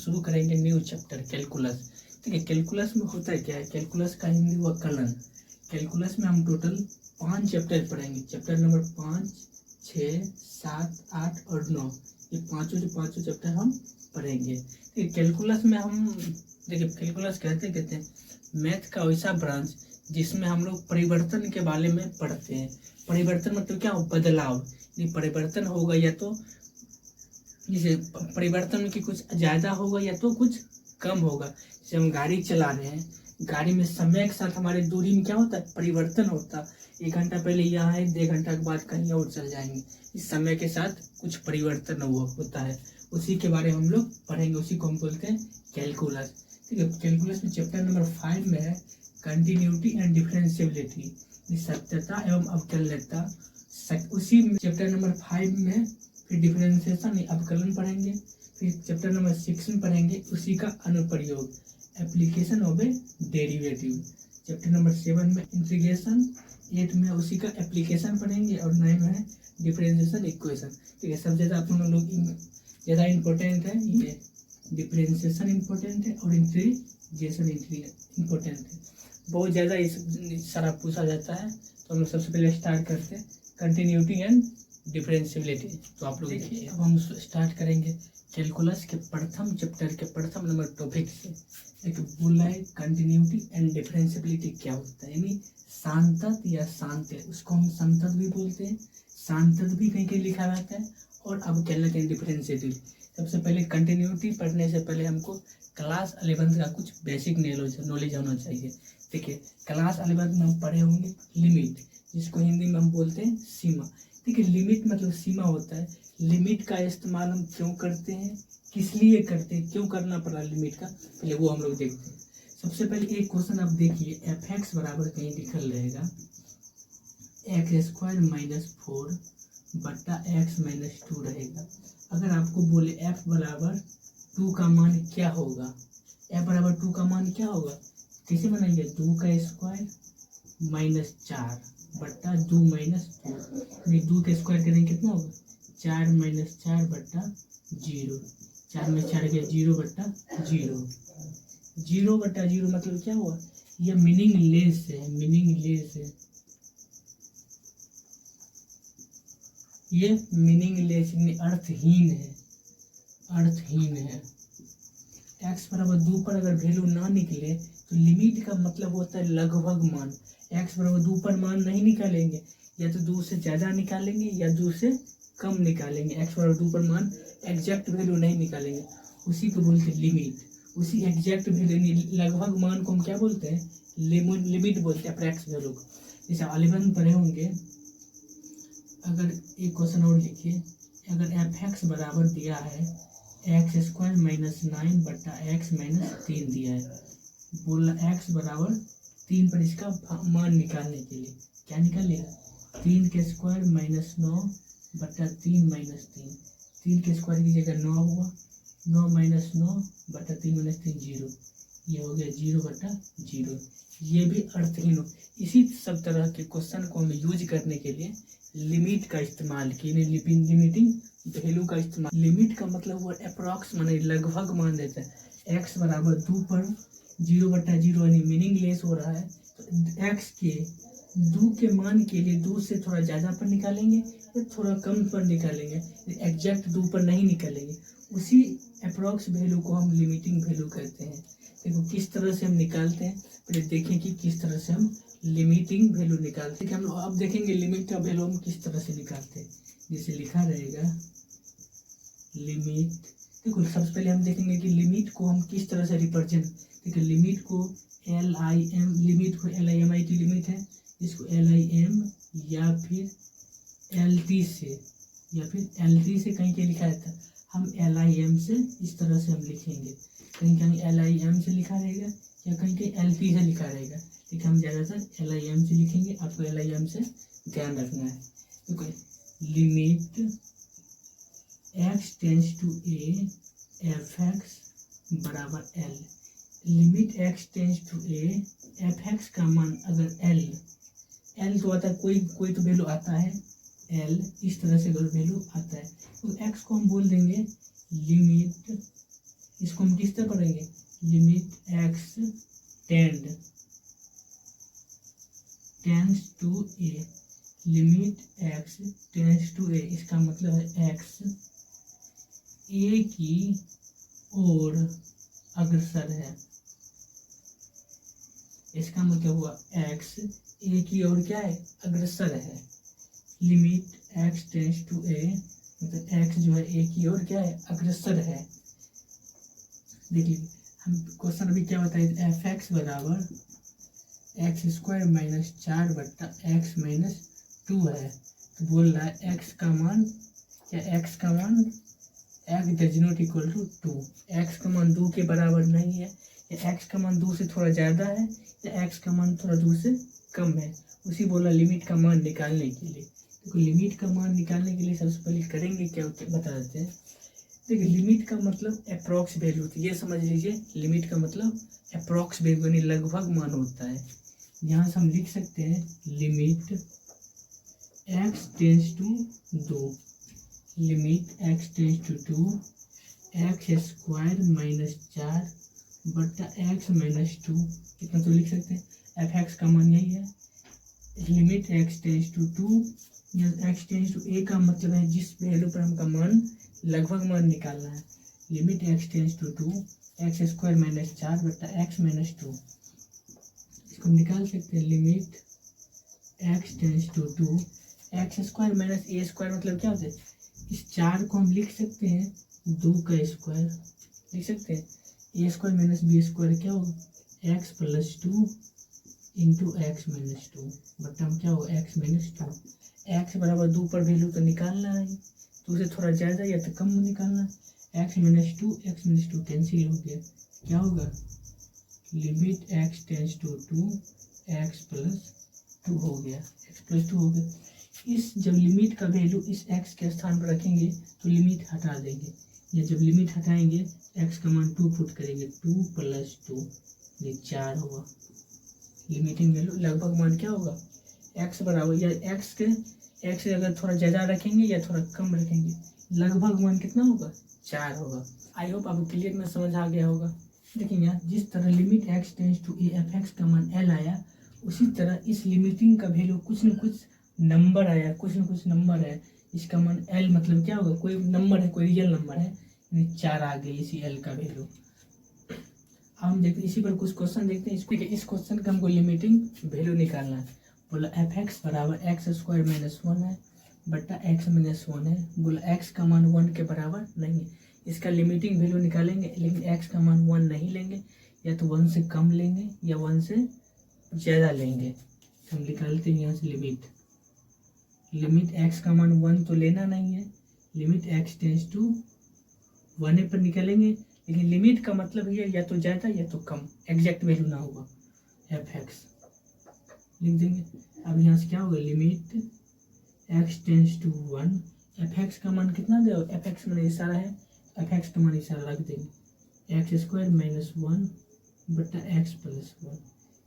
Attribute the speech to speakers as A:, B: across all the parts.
A: शुरू करेंगे new chapter calculus. ठीक है, कैलकुलस में होता है क्या है, कैलकुलस का हिंदी हुआ कलन। कैलकुलस में हम टोटल 5 चैप्टर पढ़ेंगे, चैप्टर नंबर 5, 6, 7, 8 और 9। ये पाँचों चैप्टर हम पढ़ेंगे। ठीक है, कैलकुलस में हम देखिए कैलकुलस कहते हैं मैथ का वैसा ब्रांच जिसमें हम लोग परिवर्तन के बारे में पढ़ते हैं। परिवर्तन मतलब क्या, बदलाव। ये परिवर्तन होगा या तो जैसे परिवर्तन की कुछ ज़्यादा होगा या तो कुछ कम होगा। जैसे हम गाड़ी चला रहे हैं, गाड़ी में समय के साथ हमारे दूरी में क्या होता है, परिवर्तन होता है। 1 घंटा पहले यहाँ है, 1.5 घंटा के बाद कहीं और चल जाएंगे। इस समय के साथ कुछ परिवर्तन होता है, उसी के बारे में हम लोग पढ़ेंगे, उसी को हम बोलते हैं कैलकुलस। ठीक है, कैलकुलस में चैप्टर नंबर 5 में है कंटिन्यूटी एंड डिफरेंशिएबिलिटी, सत्यता एवं अवकलनीयता। उसी चैप्टर नंबर 5 में फिर डिफरेंशिएशन अवकलन पढ़ेंगे। फिर चैप्टर नंबर 6 में पढ़ेंगे उसी का अनुप्रयोग, application of A derivative. Chapter number 7 में इंटीग्रेशन, 8 में उसी का एप्लीकेशन पढ़ेंगे और 9 में है डिफरेंशिएशन इक्वेशन। ठीक है, सब ज़्यादा आप लोग ज़्यादा इम्पोर्टेंट है, ये डिफरेंशिएशन इम्पोर्टेंट है और इंटीग्रेशन इम्पोर्टेंट है। बहुत ज़्यादा इस सारा पूछा जाता है। तो हम लोग सबसे पहले स्टार्ट करते हैं कंटिन्यूटी एंड डिफरेंशिएबिलिटी। तो आप लोग देखिए, अब हम स्टार्ट करेंगे कैलकुलस के प्रथम चैप्टर के प्रथम नंबर टॉपिक से। एक बोल रहा है कंटिन्यूटी एंड डिफरेंशिएबिलिटी क्या होता है, यानी सांतत या सांत्य, उसको हम संतत भी बोलते हैं, सांतत भी कहीं कहीं लिखा रहता है। और अब क्या लगता है डिफरेंशिएबिलिटी। सबसे पहले कंटिन्यूटी पढ़ने से पहले हमको क्लास 11 का कुछ बेसिक नॉलेज होना चाहिए। ठीक है, क्लास 11 में हम पढ़े होंगे लिमिट, जिसको हिंदी में हम बोलते हैं सीमा। ठीक है, लिमिट मतलब सीमा होता है। लिमिट का इस्तेमाल हम क्यों करते हैं, किस लिए करते हैं, क्यों करना पड़ा लिमिट का, पहले वो हम लोग देखते हैं। सबसे पहले एक क्वेश्चन आप देखिए, f(x) बराबर कहीं लिखल रहेगा x² - 4 बट्टा x - 2 रहेगा। अगर आपको बोले f बराबर 2 का मान क्या होगा, f बराबर 2 का मान क्या होगा, कैसे बनाएंगे, 2 का स्क्वायर - 4 बट्टा 2 - 2। 2 का स्क्वायर करेंगे कितना होगा, 4 - 4 बट्टा 0। 4 में 4 गया 0 बट्टा 0। 0 बट्टा 0 मतलब क्या हुआ, ये मीनिंगलेस है, मीनिंगलेस है, ये मीनिंगलेस अर्थहीन है, अर्थहीन है। x बराबर 2 पर अगर वैल्यू ना निकले तो लिमिट का मतलब होता है लगभग मान। x बराबर 2 पर मान नहीं निकालेंगे, या तो 2 से ज़्यादा निकालेंगे या 2 से कम निकालेंगे। x बराबर 2 पर मान एग्जैक्ट वैल्यू नहीं निकालेंगे, उसी को बोलते हैं लिमिट। उसी एग्जैक्ट वैल्यू लगभग मान को हम क्या बोलते हैं, लिमिट बोलते हैं, अप्रैक्स वैल्यू को। जैसे 11 पढ़े होंगे। अगर एक क्वेश्चन और लिखिए, अगर f(x) बराबर दिया है x² - 9 बट्टा x - 3 दिया है, बोला x बराबर 3 पर इसका मान निकालने के लिए क्या निकालेगा, 3 के स्क्वायर - 9 बट्टा 3 - 3। 3 के स्क्वायर की जगह 9 हुआ, 9 - 9 बट्टा 3 - 3 0। ये हो गया 0 बट्टा 0। ये भी अर्थहीन हो। इसी सब तरह के क्वेश्चन को हम यूज करने के लिए लिमिट का इस्तेमाल किए, लिमिटिंग वैल्यू का इस्तेमाल। लिमिट का मतलब हुआ अप्रॉक्स, माने लगभग मान देता है। x बराबर 2 पर 0 बट्टा 0 यानी मीनिंगलेस हो रहा है, तो x के 2 के मान के लिए 2 से थोड़ा ज़्यादा पर निकालेंगे या थोड़ा कम पर निकालेंगे, एग्जैक्ट 2 पर नहीं निकालेंगे। उसी अप्रॉक्स वैल्यू को हम लिमिटिंग वैल्यू कहते हैं। देखो किस तरह से हम निकालते हैं, पहले देखें कि किस तरह से हम लिमिटिंग वैल्यू निकालते हैं। हम लोग अब देखेंगे लिमिट का वैल्यू हम किस तरह से निकालते हैं। जैसे लिखा रहेगा लिमिट, देखो सबसे पहले हम देखेंगे कि लिमिट को हम किस तरह से रिप्रेजेंट। देखिए लिमिट को LIM, लिमिट को LIMIT लिमिट है, इसको LIM या फिर LT से, या फिर LT से कहीं कहीं लिखा जाता है, हम LIM से इस तरह से हम लिखेंगे। कहीं कहीं LIM से लिखा रहेगा या कहीं कहीं LT से लिखा रहेगा, लेकिन हम ज़्यादातर LIM से लिखेंगे। आपको LIM से ध्यान रखना है। देखो limit x tends to a f(x) बराबर l। Limit x tends to a f(x) का मान अगर l तो आता है, कोई तो वैल्यू आता है l, इस तरह से अगर वैल्यू आता है तो x को हम बोल देंगे लिमिट इसको हम किस तरह पढ़ेंगे, limit x tends to a, limit x tends to a, इसका मतलब है एक्स ए की ओर अग्रसर है। इसका मतलब हुआ एक्स ए की ओर क्या है, अग्रसर है। लिमिट एक्स टेंड्स टू ए मतलब एक्स जो है ए की ओर क्या है, अग्रसर है। देख लीजिए हम क्वेश्चन अभी क्या बताए, एफ एक्स बराबर एक्स स्क्वायर माइनस 4 बट्टा एक्स माइनस 2 है। तो बोल रहा है एक्स का मान क्या, एक्स का मान x does not equal to 2, x का मान 2 के बराबर नहीं है, या एक्स का मान 2 से थोड़ा ज़्यादा है, या एक्स का मान थोड़ा 2 से कम है। उसी बोला लिमिट का मान निकालने के लिए। देखो लिमिट का मान निकालने के लिए सबसे पहले करेंगे क्या बता देते हैं। देखिए लिमिट का मतलब अप्रॉक्स वैल्यू होती है, ये समझ लीजिए। लिमिट का मतलब अप्रॉक्स वैल्यू यानी लगभग मान होता है। यहाँ से हम लिख सकते हैं limit x tends to 2, limit x tends to 2 x square minus 4 बट्टा एक्स माइनस 2, कितना तो लिख सकते हैं। एफ एक्स का मान यही है। लिमिट एक्स टेंस टू 2 या एक्स टेंस टू ए का मतलब है जिस वैल्यू पर हमका मान लगभग मान निकालना है। Limit x tends to 2 x square minus 4 बट्टा एक्स माइनस 2, इसको निकाल सकते हैं। Limit x tends to 2 x square minus a square मतलब क्या होता है, इस 4 को हम लिख सकते हैं 2 का स्क्वायर लिख सकते हैं। A square minus b square क्या होगा, x plus 2 into x minus 2 बट्टा हम क्या होगा एक्स माइनस 2। एक्स बराबर 2 पर वैल्यू तो निकालना है, तो उसे थोड़ा ज़्यादा या तो कम निकालना है। एक्स माइनस 2 कैंसिल हो गया, क्या होगा limit x tends to 2 x plus 2 हो गया, एक्स प्लस 2 हो गया। इस जब लिमिट का वैल्यू इस एक्स के स्थान पर रखेंगे तो लिमिट हटा देंगे, या जब लिमिट हटाएंगे एक्स का मान 2 पुट करेंगे, 2 प्लस 2 ये 4 होगा। लिमिटिंग वैल्यू लगभग मान क्या होगा, एक्स बराबर या एक्स से अगर थोड़ा ज़्यादा रखेंगे या थोड़ा कम रखेंगे, लगभग मान कितना होगा 4 होगा। आई होप आपको क्लियर में समझ आ गया होगा। देखिए यहाँ जिस तरह limit x tends to a f x का मान एल आया, उसी तरह इस लिमिटिंग का वैल्यू कुछ न कुछ नंबर आया, कुछ न कुछ नंबर है। इसका मान एल मतलब क्या होगा, कोई नंबर है, कोई रियल नंबर है, 4 आ गई इसी एल का वैल्यू। हम देखते इसी पर कुछ क्वेश्चन देखते हैं। इस क्वेश्चन का हमको लिमिटिंग वैल्यू निकालना है। बोला एफ एक्स बराबर एक्स स्क्वायर माइनस 1 है बट्टा एक्स माइनस 1 है। बोला एक्स का मान 1 के बराबर नहीं है, इसका लिमिटिंग वैल्यू निकालेंगे, लेकिन एक्स का मान 1 नहीं लेंगे, या तो 1 से कम लेंगे या 1 से ज़्यादा लेंगे। हम निकालते हैं यहाँ से लिमिट एक्स का मान 1 तो लेना नहीं है, लिमिट एक्स टेंस टू 1 पर निकालेंगे, लेकिन लिमिट का मतलब ये या तो ज़्यादा या तो कम, एग्जैक्ट वैल्यू ना होगा। एफ एक्स लिख देंगे। अब यहाँ से क्या होगा, limit x tends to 1, f x का मान कितना दे, एफ एक्स मान इशारा है, एफ एक्स का मान इशारा रख देंगे, एक्स स्क्वायर माइनस 1 बट्टा एक्स प्लस 1।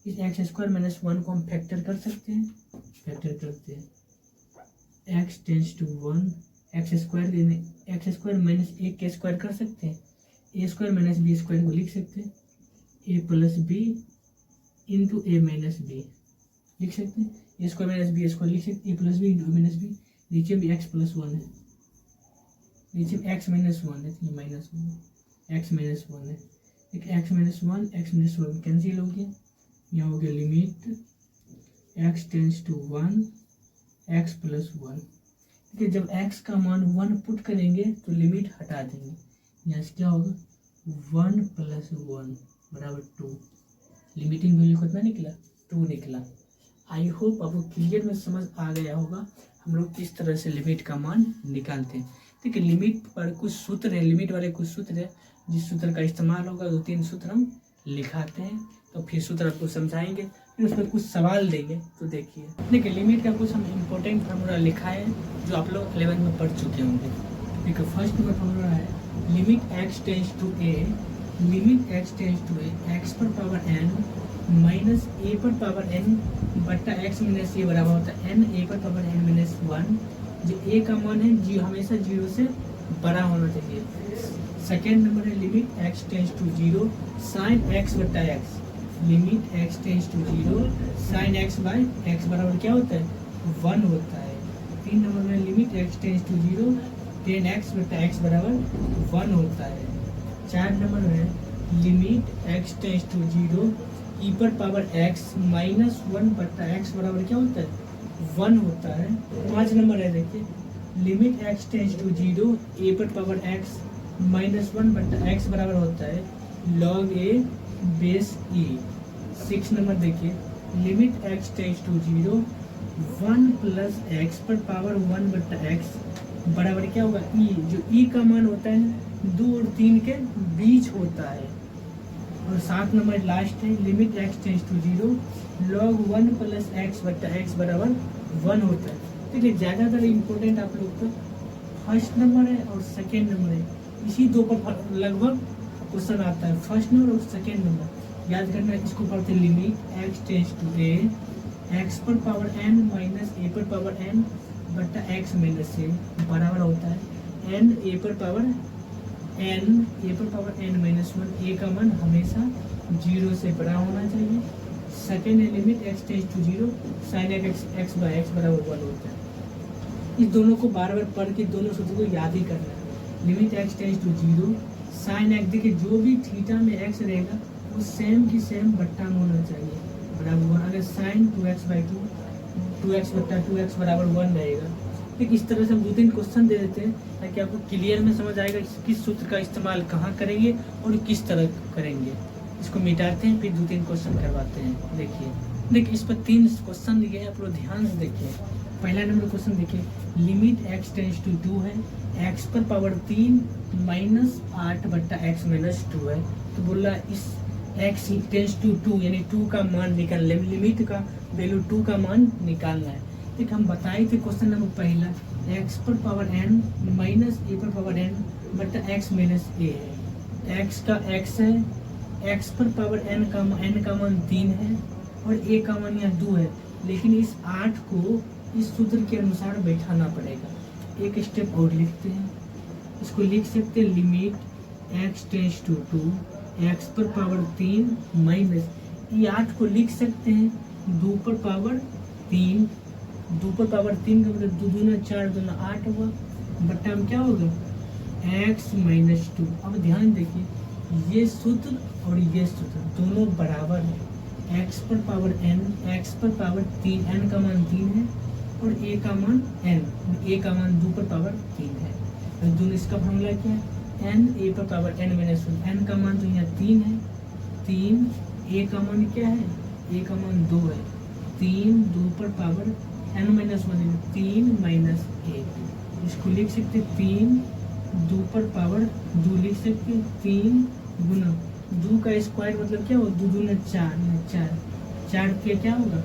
A: इस एक्स स्क्वायर माइनस 1 को हम फैक्टर कर सकते हैं, फैक्टर करते हैं। X tends to 1 x square minus 1 के स्क्वायर कर सकते हैं, a square minus b square को लिख सकते हैं, a plus b into a minus b लिख सकते हैं। A square minus b square लिख सकते हैं, a plus b into a minus b. नीचे भी एक्स प्लस 1 है, नीचे में एक्स माइनस 1 है, तो माइनस 1 एक्स माइनस 1 है, एक एक्स माइनस 1 कैंसिल हो गया। यहाँ हो गया limit x tends to 1 x plus 1। ठीक है, जब एक्स का मान 1 पुट करेंगे तो लिमिट हटा देंगे, यहाँ से क्या होगा 1 प्लस 1 बराबर 2। लिमिटिंग वैल्यू कितना निकला, 2 निकला। आई होप आपको क्लियर में समझ आ गया होगा हम लोग किस तरह से लिमिट का मान निकालते हैं। ठीक है, लिमिट पर कुछ सूत्र है, लिमिट वाले कुछ सूत्र है, जिस सूत्र का इस्तेमाल होगा 2-3 सूत्र हम लिखाते हैं, तो फिर सूत्र आपको समझाएंगे, फिर उस पर कुछ सवाल देंगे। तो देखिए लिमिट का कुछ हम इम्पोर्टेंट फार्मूला लिखा है जो आप लोग 11 में पढ़ चुके होंगे। ठीक है, फर्स्ट नंबर फार्मूला है limit x tends to a, limit x tends to a x पर पावर एन माइनस ए पर पावर एन बट्टा एक्स माइनस ए बराबर होता है एन ए पर पावर एन माइनस 1। जो ए का मान है जी हमेशा 0 से बड़ा होना चाहिए। सेकेंड नंबर है limit x tends to zero sine x बट्टा x, limit x tends to zero sine x by x बराबर क्या होता है 1 होता है। 3 नंबर में limit x tends to zero tan x बट्टा एक्स बराबर 1 होता है। 4 नंबर में limit x tends to zero e पर पावर एक्स माइनस 1 बट्टा एक्स बराबर क्या होता है 1 होता है। 5 नंबर है देखिए limit x tends to zero a पर पावर एक्स माइनस 1 बट्टा एक्स बराबर होता है log a base e. 6 number देखिए limit x tends to zero 1 plus x पर पावर 1 बट्टा एक्स बराबर क्या होगा ई, जो ई का मान होता है ना 2 और 3 के बीच होता है। और 7 नंबर लास्ट है limit x tends to zero log 1 plus x बट्टा एक्स बराबर 1 होता है। देखिए ज़्यादातर इम्पोर्टेंट आप लोग का फर्स्ट नंबर है और सेकेंड नंबर है, इसी दो पर लगभग क्वेश्चन आता है, फर्स्ट नंबर और सेकेंड नंबर याद करना। इसको पढ़ते limit x tends to a x पर पावर एन माइनस ए पर पावर एन बट्टा एक्स माइनस ए बराबर होता है एन ए पर पावर एन माइनस 1, ए का मान हमेशा 0 से बड़ा होना चाहिए। सेकेंड है limit x tends to zero sine x by x बराबर 1 होता है। इस दोनों को बार बार पढ़ के दोनों सूत्र को याद ही करना है। Limit x tends to zero sine x, देखिए जो भी थीटा में एक्स रहेगा वो सेम की सेम बट्टा में होना चाहिए बराबर 1। अगर साइन 2x बाई 2x बट्टा 2x बराबर 1 रहेगा। ठीक इस तरह से हम 2-3 क्वेश्चन दे देते हैं ताकि आपको क्लियर में समझ आएगा किस सूत्र का इस्तेमाल कहाँ करेंगे और किस तरह करेंगे। इसको मिटाते हैं फिर 2-3 क्वेश्चन करवाते हैं। देखिए इस पर 3 क्वेश्चन दिए हैं, आप लोग ध्यान से देखिए। पहला नंबर क्वेश्चन देखिए लिमिट एक्स टेंस टू 2 है एक्स पर पावर 3 माइनस 8 बट्टा एक्स माइनस 2 है। तो बोल रहा है इस एक्स टेंस टू 2 यानी 2 का मान निकालना, लिमिट का वैल्यू 2 का मान निकालना है। ठीक हम बताए थे क्वेश्चन नंबर पहला एक्स पर पावर एन माइनस ए पर पावर एन बट्टा एक्स माइनस ए है। एक्स का एक्स है, एक्स पर पावर एन का मान 3 है और ए का मान यहाँ 2 है, लेकिन इस 8 को इस सूत्र के अनुसार बैठाना पड़ेगा। एक स्टेप और लिखते हैं, इसको लिख सकते हैं limit x tends to 2 x पर पावर 3 माइनस ये 8 को लिख सकते हैं 2 पर पावर 3, 2 पर पावर 3 का मतलब 2 दूना 4 दूना 8 हुआ बट्टा में क्या होगा x माइनस 2। अब ध्यान देखिए ये सूत्र और ये सूत्र दोनों बराबर है। x पर पावर n, x पर पावर 3, n का मान 3 है और a का मान n, a का मान 2 पर पावर 3 है। तो दोनों इसका फॉर्मूला क्या है n a पर पावर n माइनस 1, n का मान तो यहाँ 3 है, 3 a का मान क्या है a का मान 2 है, 3 2 पर पावर n माइनस 1 3 माइनस 1। इसको लिख सकते 3 2 पर पावर 2 लिख सकते 3 गुना 2 का स्क्वायर मतलब क्या होगा 2 दूना 4 4 के क्या होगा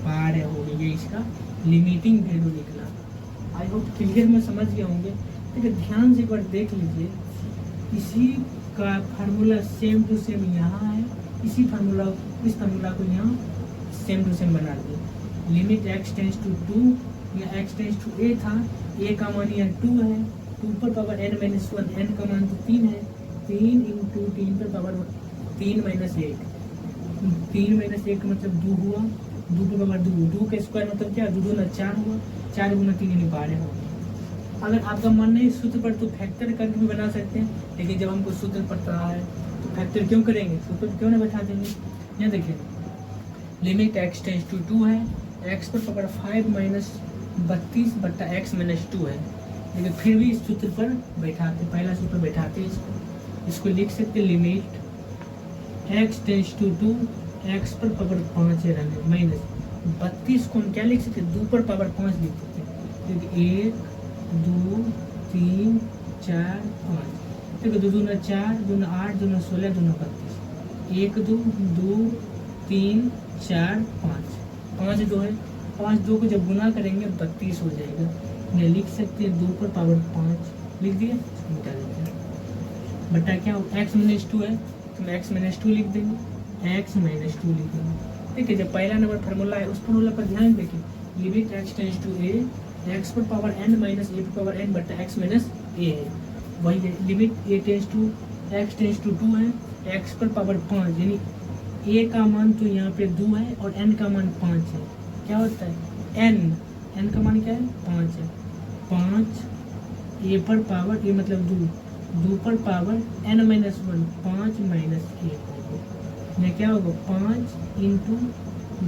A: 12 हो गई। ये इसका लिमिटिंग वैल्यू निकला। आई होप क्लियर में समझ गए होंगे। ठीक है ध्यान से एक बार देख लीजिए, इसी का फार्मूला सेम टू सेम यहाँ है, इस फार्मूला को यहाँ सेम टू सेम बना दिए। लिमिट एक्स टेंस टू 2 या एक्स टेंस टू ए था, ए का मान यहाँ 2 है, 2 पर पावर n माइनस 1, n का मान तो 3 है, 3 इंटू 3 पर पावर 3 माइनस 1, 3 माइनस 1 मतलब 2 हुआ, 2 पर पावर 2 का स्क्वायर मतलब क्या 2 दूना 4 हुआ, 4 गुना 3 यानी 12 हो गया। अगर आपका मन नहीं सूत्र पर तो फैक्टर करके भी बना सकते हैं, लेकिन जब हमको सूत्र पड़ता है तो फैक्टर क्यों करेंगे, सूत्र क्यों ना बैठा देंगे। यहाँ देखिए लिमिट एक्स टेंस टू 2 है, एक्स पर पावर 5 माइनस 32 बट्टा एक्स माइनस 2 है, लेकिन फिर भी इस सूत्र पर बैठाते, पहला सूत्र बैठाते इसको लिख सकते limit x tends to 2 x पर पावर 5 है माइनस 32 को हम क्या लिख सकते 2 पर पावर 5 लिख सकते, क्योंकि 1 2 3 4 5, ठीक है 2 दूना 4 दूना 8 दूना 16 दूना 32, 1 2 2 3 4 5, 5 2 है, 5 2 को जब गुना करेंगे 32 हो जाएगा। मैं लिख सकते हैं 2 पर पावर 5 लिख दिया, मिटा देते हैं बटा क्या हो एक्स माइनस 2 है तो मैं एक्स माइनस 2 लिख देंगे, एक्स माइनस 2 लिख देंगे। ठीक है जब पहला नंबर फार्मूला है उस फार्मूला पर ध्यान देखिए, limit x tends to a x पर पावर n माइनस ए पर पावर n बटा एक्स माइनस ए है। वही है, limit a tends to x tends to 2 है, एक्स पर पावर 5, यानी ए का मान तो यहाँ पे 2 है और एन का मान 5 है। क्या होता है एन का मान क्या है 5 है। 5 ए पर पावर, ए मतलब 2 पर पावर n माइनस 1, 5 माइनस 1 होगा। यह क्या होगा 5 इंटू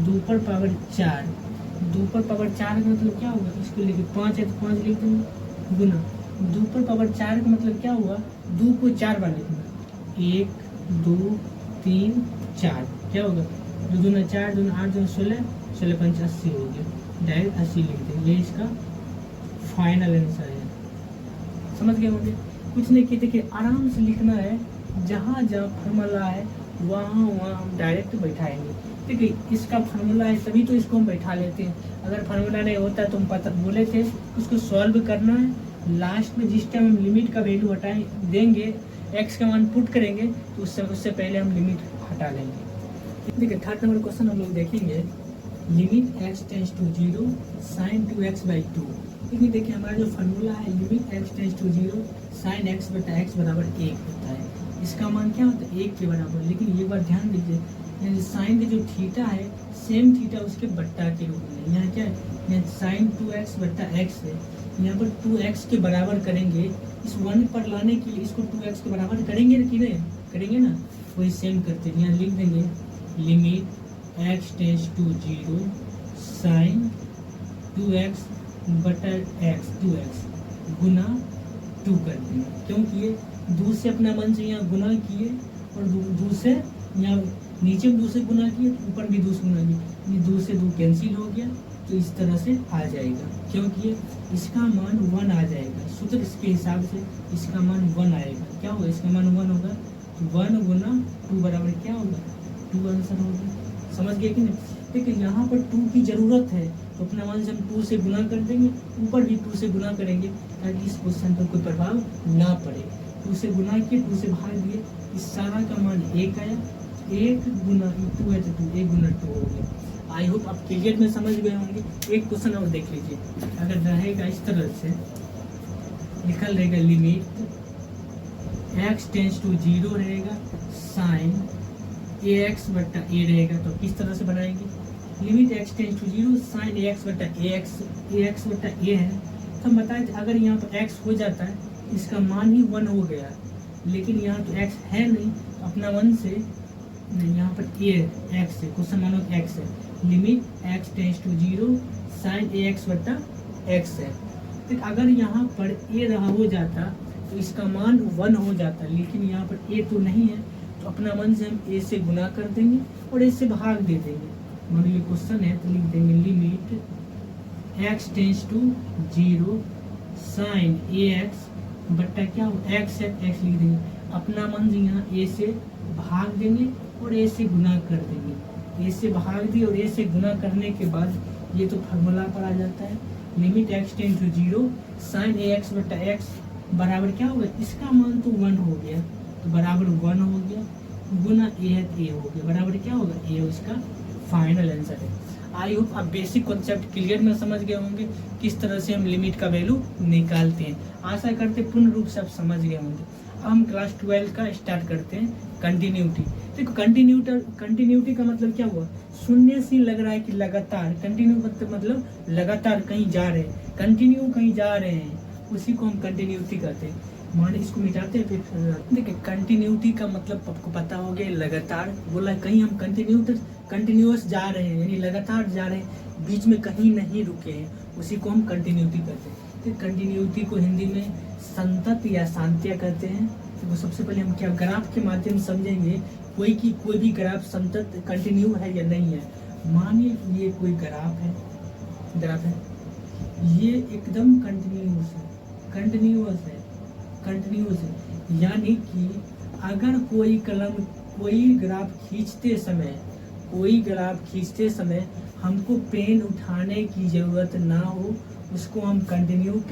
A: 2 पर पावर 4, 2 पर पावर 4 का मतलब क्या होगा, इसको लेके 5 है तो 5 लिख देंगे गुना 2 पर पावर 4 का मतलब क्या हुआ, 2 को 4 बार लिखना, 1 2 3 4, क्या होगा 2 दूना 4, 2 8, 2 16, 16 5 80 हो गया, डायरेक्ट 80 लिख देंगे। ये इसका फाइनल आंसर है। समझ गए होंगे, कुछ नहीं कि देखिए आराम से लिखना है, जहाँ जहाँ फार्मूला है वहाँ हम डायरेक्ट बैठाएंगे। देखिए इसका फार्मूला है तभी तो इसको हम बैठा लेते हैं, अगर फार्मूला नहीं होता तो हम पता बोले थे उसको सॉल्व करना है। लास्ट में जिस टाइम हम लिमिट का वैल्यू हटाएं देंगे, एक्स का मान पुट करेंगे तो उससे पहले हम लिमिट हटा लेंगे। देखिए थर्ड नंबर क्वेश्चन हम लोग देखेंगे, limit x tends to 0 sine 2x/2। देखिए हमारा जो फार्मूला है limit x tends to 0 sine x बटा x बराबर 1 होता है। इसका मान क्या होता है 1 के बराबर, लेकिन ये बात ध्यान दीजिए साइन का जो थीटा है सेम थीटा उसके बट्टा के रूप में, यहाँ क्या है यहाँ साइन 2x बट्टा x है, यहाँ पर 2x के बराबर करेंगे, इस 1 पर लाने के लिए इसको 2x के बराबर करेंगे कि नहीं करेंगे ना, वही सेम करते हैं। यहाँ लिख देंगे limit x tends to 0 sine 2x बटा x 2x गुना 2 कर देंगे, क्योंकि ये 2 से अपना मन से यहाँ गुना किए और 2 से यहाँ नीचे में 2 से गुना किए, ऊपर भी 2 से गुना किए, ये 2 से 2 कैंसिल हो गया, तो इस तरह से आ जाएगा, क्योंकि इसका मान 1 आ जाएगा। सूत्र इसके हिसाब से इसका मान 1 आएगा। क्या होगा इसका मान 1 होगा, 1 गुना 2 बराबर क्या होगा 2 आंसर होगा। समझ गए कि नहीं। देखिए यहाँ पर 2 की ज़रूरत है तो अपना मान से हम 2 से गुना कर देंगे, ऊपर भी 2 से गुना करेंगे ताकि इस क्वेश्चन पर कोई प्रभाव ना पड़े। 2 से गुना किए 2 से भाग दिए, इस सारा का मान 1 आया, 1 गुना 2 है तो 2, 1 गुना 2 हो गया। आई होप आप क्लियर में समझ गए होंगे। एक क्वेश्चन और देख लीजिए, अगर रहेगा इस तरह से निकल रहेगा लिमिट एक्स टेंस टू 0 रहेगा साइन ax बट्टा a रहेगा, तो किस तरह से बनाएंगे, limit x tends to 0 sine ax बट्टा ax बट्टा a है, तो हम बताए अगर यहाँ पर x हो जाता है इसका मान ही 1 हो गया, लेकिन यहाँ तो x है नहीं, अपना 1 से नहीं, यहाँ पर a x है, क्वेश्चन मानो x है, limit x tends to 0 sine ax बट्टा x है। तो अगर यहाँ पर a रहा हो जाता तो इसका मान 1 हो जाता, लेकिन यहाँ पर a तो नहीं है, तो अपना मन से हम a से गुना कर देंगे और a से भाग दे देंगे। मान लीजिए क्वेश्चन है तो लिख देंगे limit x tends to 0 sine ax बट्टा क्या हो x है, x लिख देंगे, अपना मन से यहाँ a से भाग देंगे और a से गुना कर देंगे, a से भाग दिए और a से गुना करने के बाद ये तो फार्मूला पर आ जाता है, limit x tends to 0 sine ax बट्टा x बराबर क्या होगा, इसका मान तो 1 हो गया तो बराबर 1 हो गया, गुना a है तो a हो गया, बराबर क्या होगा a हो, इसका फाइनल आंसर है। आई होप आप बेसिक कॉन्सेप्ट क्लियर में समझ गए होंगे किस तरह से हम लिमिट का वैल्यू निकालते हैं। आशा करते पूर्ण रूप से आप समझ गए होंगे। अब हम क्लास 12 का स्टार्ट करते हैं कंटिन्यूटी। देखो कंटिन्यूटी का मतलब क्या हुआ, सुनने से लग रहा है कि लगातार, कंटिन्यू मतलब लगातार कहीं जा रहे हैं, कंटिन्यू कहीं जा रहे हैं, उसी को हम कंटिन्यूटी कहते हैं। मान इसको मिटाते हैं फिर देखिए कंटिन्यूटी का मतलब आपको पता हो गया, लगातार बोला कहीं हम कंटिन्यूअस जा रहे हैं, यानी लगातार जा रहे हैं, बीच में कहीं नहीं रुके हैं, उसी को हम कंटिन्यूटी कहते हैं। तो कंटिन्यूटी को हिंदी में संतत या शांतिया कहते हैं। तो सबसे पहले हम क्या ग्राफ के माध्यम से समझेंगे, कोई भी ग्राफ संतत कंटिन्यू है या नहीं है। मानिए ये कोई ग्राफ है, ये एकदम कंटिन्यूअस है, यानी कि अगर कोई ग्राफ खींचते समय हमको पेन उठाने की जरूरत ना हो, उसको हम कंटिन्यूअस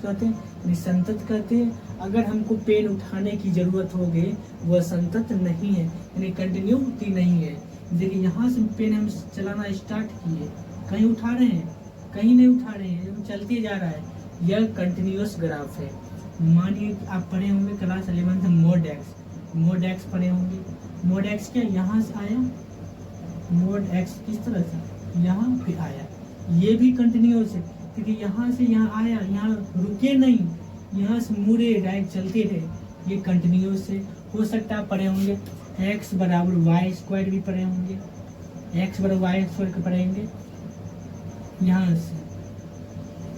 A: कहते हैं, निसंतत कहते हैं। अगर हमको पेन उठाने की जरूरत हो गई वह संतत नहीं है, यानी कंटिन्यूटी नहीं है। देखिए यहाँ से पेन हम चलाना स्टार्ट किए, कहीं उठा रहे हैं, कहीं नहीं उठा रहे हैं, चलते जा रहा है, यह कंटिन्यूअस ग्राफ है। मानिए कि आप पढ़े होंगे क्लास 11 मोड एक्स पढ़े होंगे। मोड एक्स क्या यहाँ से आया, मोड एक्स किस तरह से यहाँ फिर आया, ये भी कंटिन्यूस है क्योंकि यहाँ से यहाँ आया, यहाँ रुके नहीं, यहाँ से मुड़े डायरेक्ट चलते रहे, ये कंटिन्यूस है। हो सकता है आप पढ़े होंगे एक्स बराबर वाई स्क्वायर भी पढ़े होंगे, एक्स बराबर वाई स्क्वायर को पढ़ेंगे, यहाँ से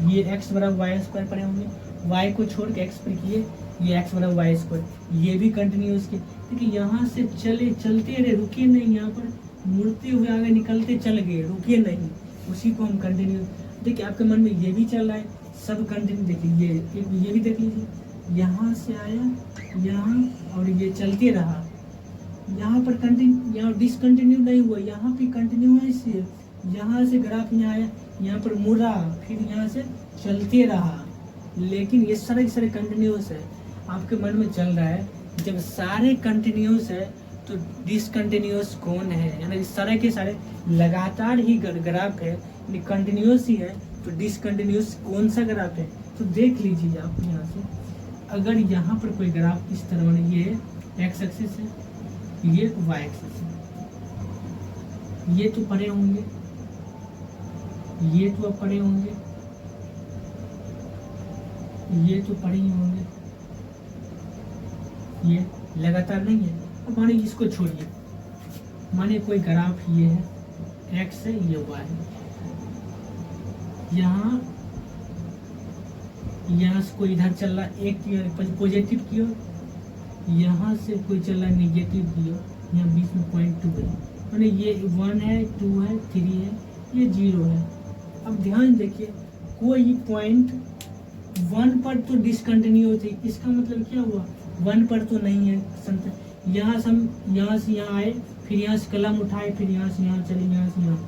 A: ये एक्स बराबर वाई स्क्वायर पढ़े होंगे, वाई को छोड़ के एक्स पर किए, ये एक्स बराबर वाई स्क्वायर, ये भी कंटिन्यूस के क्योंकि यहाँ से चलते रहे, रुके नहीं, यहाँ पर मुड़ते हुए आगे निकलते चल गए, रुके नहीं, उसी को हम कंटिन्यू। देखिए आपके मन में ये भी चल रहा है, सब कंटिन्यू। देखिए ये भी देख लीजिए, यहाँ से आया यहाँ और ये चलते रहा, यहाँ पर कंटिन्यू, यहाँ डिसकंटिन्यू नहीं हुआ, यहाँ पे कंटिन्यू है। इससे यहाँ से ग्राफ यहाँ आया, यहाँ पर मुड़ा, फिर यहाँ से चलते रहा, लेकिन ये सारे कंटिन्यूस है। आपके मन में चल रहा है जब सारे कंटिन्यूस है तो डिसकंटिन्यूस कौन है, यानी सारे के सारे लगातार ही ग्राफ है, यानी कंटिन्यूस ही है, तो डिसकंटिन्यूस कौन सा ग्राफ है। तो देख लीजिए आप यहाँ से, अगर यहाँ पर कोई ग्राफ इस तरह बने, ये एक्स एक्सिस है, ये वाई एक्सिस है, ये तो पढ़े होंगे, ये तो आप पढ़े होंगे, ये तो पढ़े ही होंगे, ये लगातार नहीं है। अब माने इसको छोड़िए, माने कोई ग्राफ ये है, एक्स है, ये वाई है, यहाँ से कोई इधर चल रहा है, एक पॉजिटिव की ओर, यहाँ से कोई चल रहा है निगेटिव की ओर, यहाँ बीच में पॉइंट 2 है, माने ये 1 है, 2 है, 3 है, ये 0 है। अब ध्यान देखिए, कोई पॉइंट 1 पर तो डिसकंटिन्यू थी, इसका मतलब क्या हुआ, 1 पर तो नहीं है संत। यहाँ से हम यहाँ से यहाँ आए, फिर यहाँ से कलम उठाए, फिर यहाँ से यहाँ चले, यहाँ से यहाँ,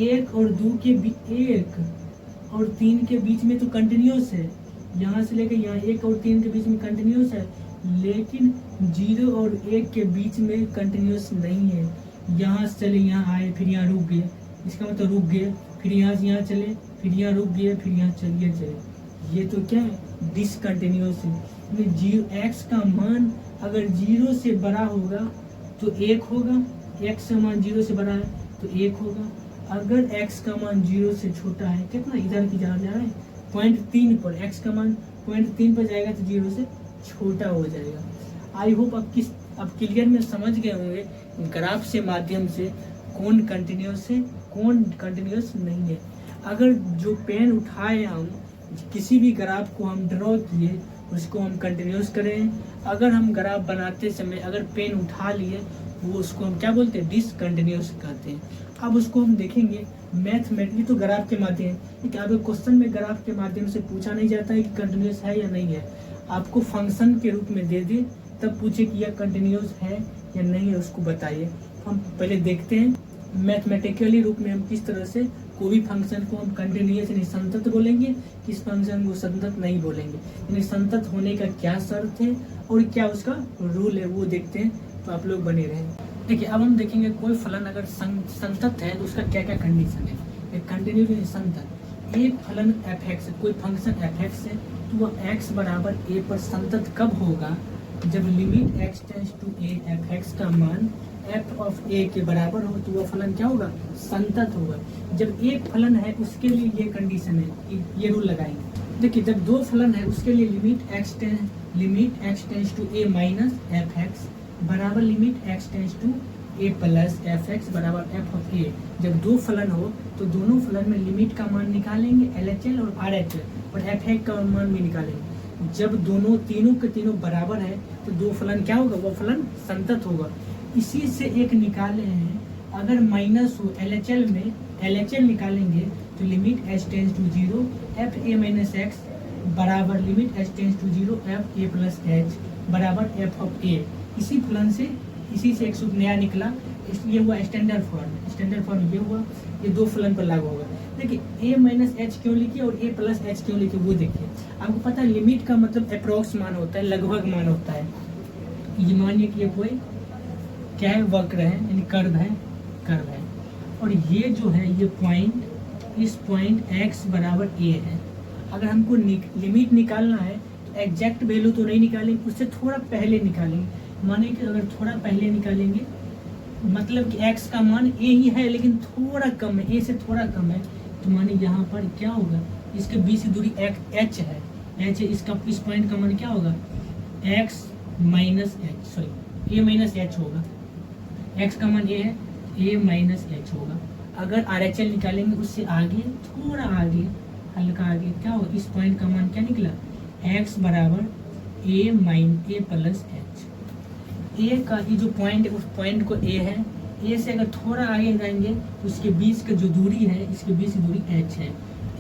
A: 1 और 2 के बीच, 1 और 3 के बीच में तो कंटिन्यूस है, यहाँ से लेकर यहाँ 1 और 3 के बीच में कंटिन्यूस है, लेकिन 0 और 1 के बीच में कंटिन्यूस नहीं है। यहाँ से चले, यहाँ आए, फिर यहाँ रुक गए, इसका मतलब रुक गए, फिर यहाँ से यहाँ चले, फिर यहाँ रुक गए, फिर यहाँ चले, ये तो क्या है, डिसकंटिन्यूस है। एक्स का मान अगर 0 से बड़ा होगा तो 1 होगा, एक्स का मान 0 से बड़ा है तो 1 होगा। अगर एक्स का मान 0 से छोटा है, कितना इधर की जा रहा है, 0.3 पर, एक्स का मान 0.3 पर जाएगा तो 0 से छोटा हो जाएगा। आई होप आप क्लियर में समझ गए होंगे ग्राफ से माध्यम से कौन कंटिन्यूस है, कौन कंटिन्यूस नहीं है। अगर जो पेन उठाए हम, किसी भी ग्राफ को हम ड्रॉ किए, उसको हम कंटिन्यूस करें। अगर हम ग्राफ बनाते समय अगर पेन उठा लिए, वो उसको हम क्या बोलते हैं, डिसकंटिन्यूस कहते हैं। अब उसको हम देखेंगे मैथमेटिकली, तो ग्राफ के माध्यम, ठीक है। अब क्वेश्चन में ग्राफ के माध्यम से पूछा नहीं जाता है कि कंटिन्यूस है या नहीं है, आपको फंक्शन के रूप में दे दे, तब पूछे कि यह कंटिन्यूस है या नहीं है, उसको बताइए। हम पहले देखते हैं मैथमेटिकली रूप में हम किस तरह से कोई भी फंक्शन को हम कंटिन्यूस यानी संतत बोलेंगे, किस फंक्शन को संतत नहीं बोलेंगे, यानी संतत होने का क्या शर्त है और क्या उसका रूल है, वो देखते हैं। तो आप लोग बने रहें। देखिए अब हम देखेंगे कोई फलन अगर संतत है तो उसका क्या क्या कंडीशन है। एक कंटिन्यूस यानी संतत, एक फलन एफ एक्स, कोई फंक्शन एफ एक्स है तो वह एक्स बराबर ए पर संतत कब होगा, जब limit x tends to a, f x का मान एफ ऑफ ए के बराबर हो तो वह फलन क्या होगा, संतत होगा। जब एक फलन है उसके लिए ये कंडीशन है, ये रूल लगाएंगे। देखिए जब दो फलन है उसके लिए limit x tends to a minus f x बराबर limit x tends to a plus f x बराबर एफ ऑफ ए। जब दो फलन हो तो दोनों फलन में लिमिट का मान निकालेंगे LHL और RHL, और एफ एक्स का मान भी निकालेंगे। जब दोनों तीनों के तीनों बराबर है तो दो फलन क्या होगा, वो फलन संतत होगा। इसी से एक निकाले हैं, अगर माइनस हो LHL में, LHL निकालेंगे तो limit h tends to 0 f a minus x बराबर limit h tends to 0 f a plus h बराबर एफ ऑफ ए। इसी फलन से इसी से एक सूत्र नया निकला, इसलिए हुआ स्टैंडर्ड फॉर्म ये हुआ, ये दो फलन पर लागू होगा। देखिए a माइनस एच क्यों लिखे और a प्लस एच क्यों लिखे, वो देखिए। आपको पता है लिमिट का मतलब अप्रोक्स मान होता है, लगभग मान होता है। ये मानिए कि ये कोई क्या है, वक्र है यानी कर्व है, और ये जो है ये पॉइंट, इस पॉइंट x बराबर a है। अगर हमको लिमिट निकालना है तो एग्जैक्ट वैल्यू तो नहीं निकालेंगे, उससे थोड़ा पहले निकालेंगे। माने कि अगर थोड़ा पहले निकालेंगे मतलब कि x का मान a ही है लेकिन थोड़ा कम है, a से थोड़ा कम है, तो माने यहाँ पर क्या होगा, इसके बीच की दूरी h है, h है, इसका इस पॉइंट का मान क्या होगा x minus H, sorry a minus H होगा, x का मान a है, a माइनस एच होगा। अगर RHL निकालेंगे उससे आगे थोड़ा आगे हल्का आगे क्या होगा, इस पॉइंट का मान क्या निकला x बराबर a प्लस एच। ए का ये जो पॉइंट है उस पॉइंट को ए है, ए से अगर थोड़ा आगे जाएंगे उसके बीच का जो दूरी है, इसके बीच की दूरी एच है,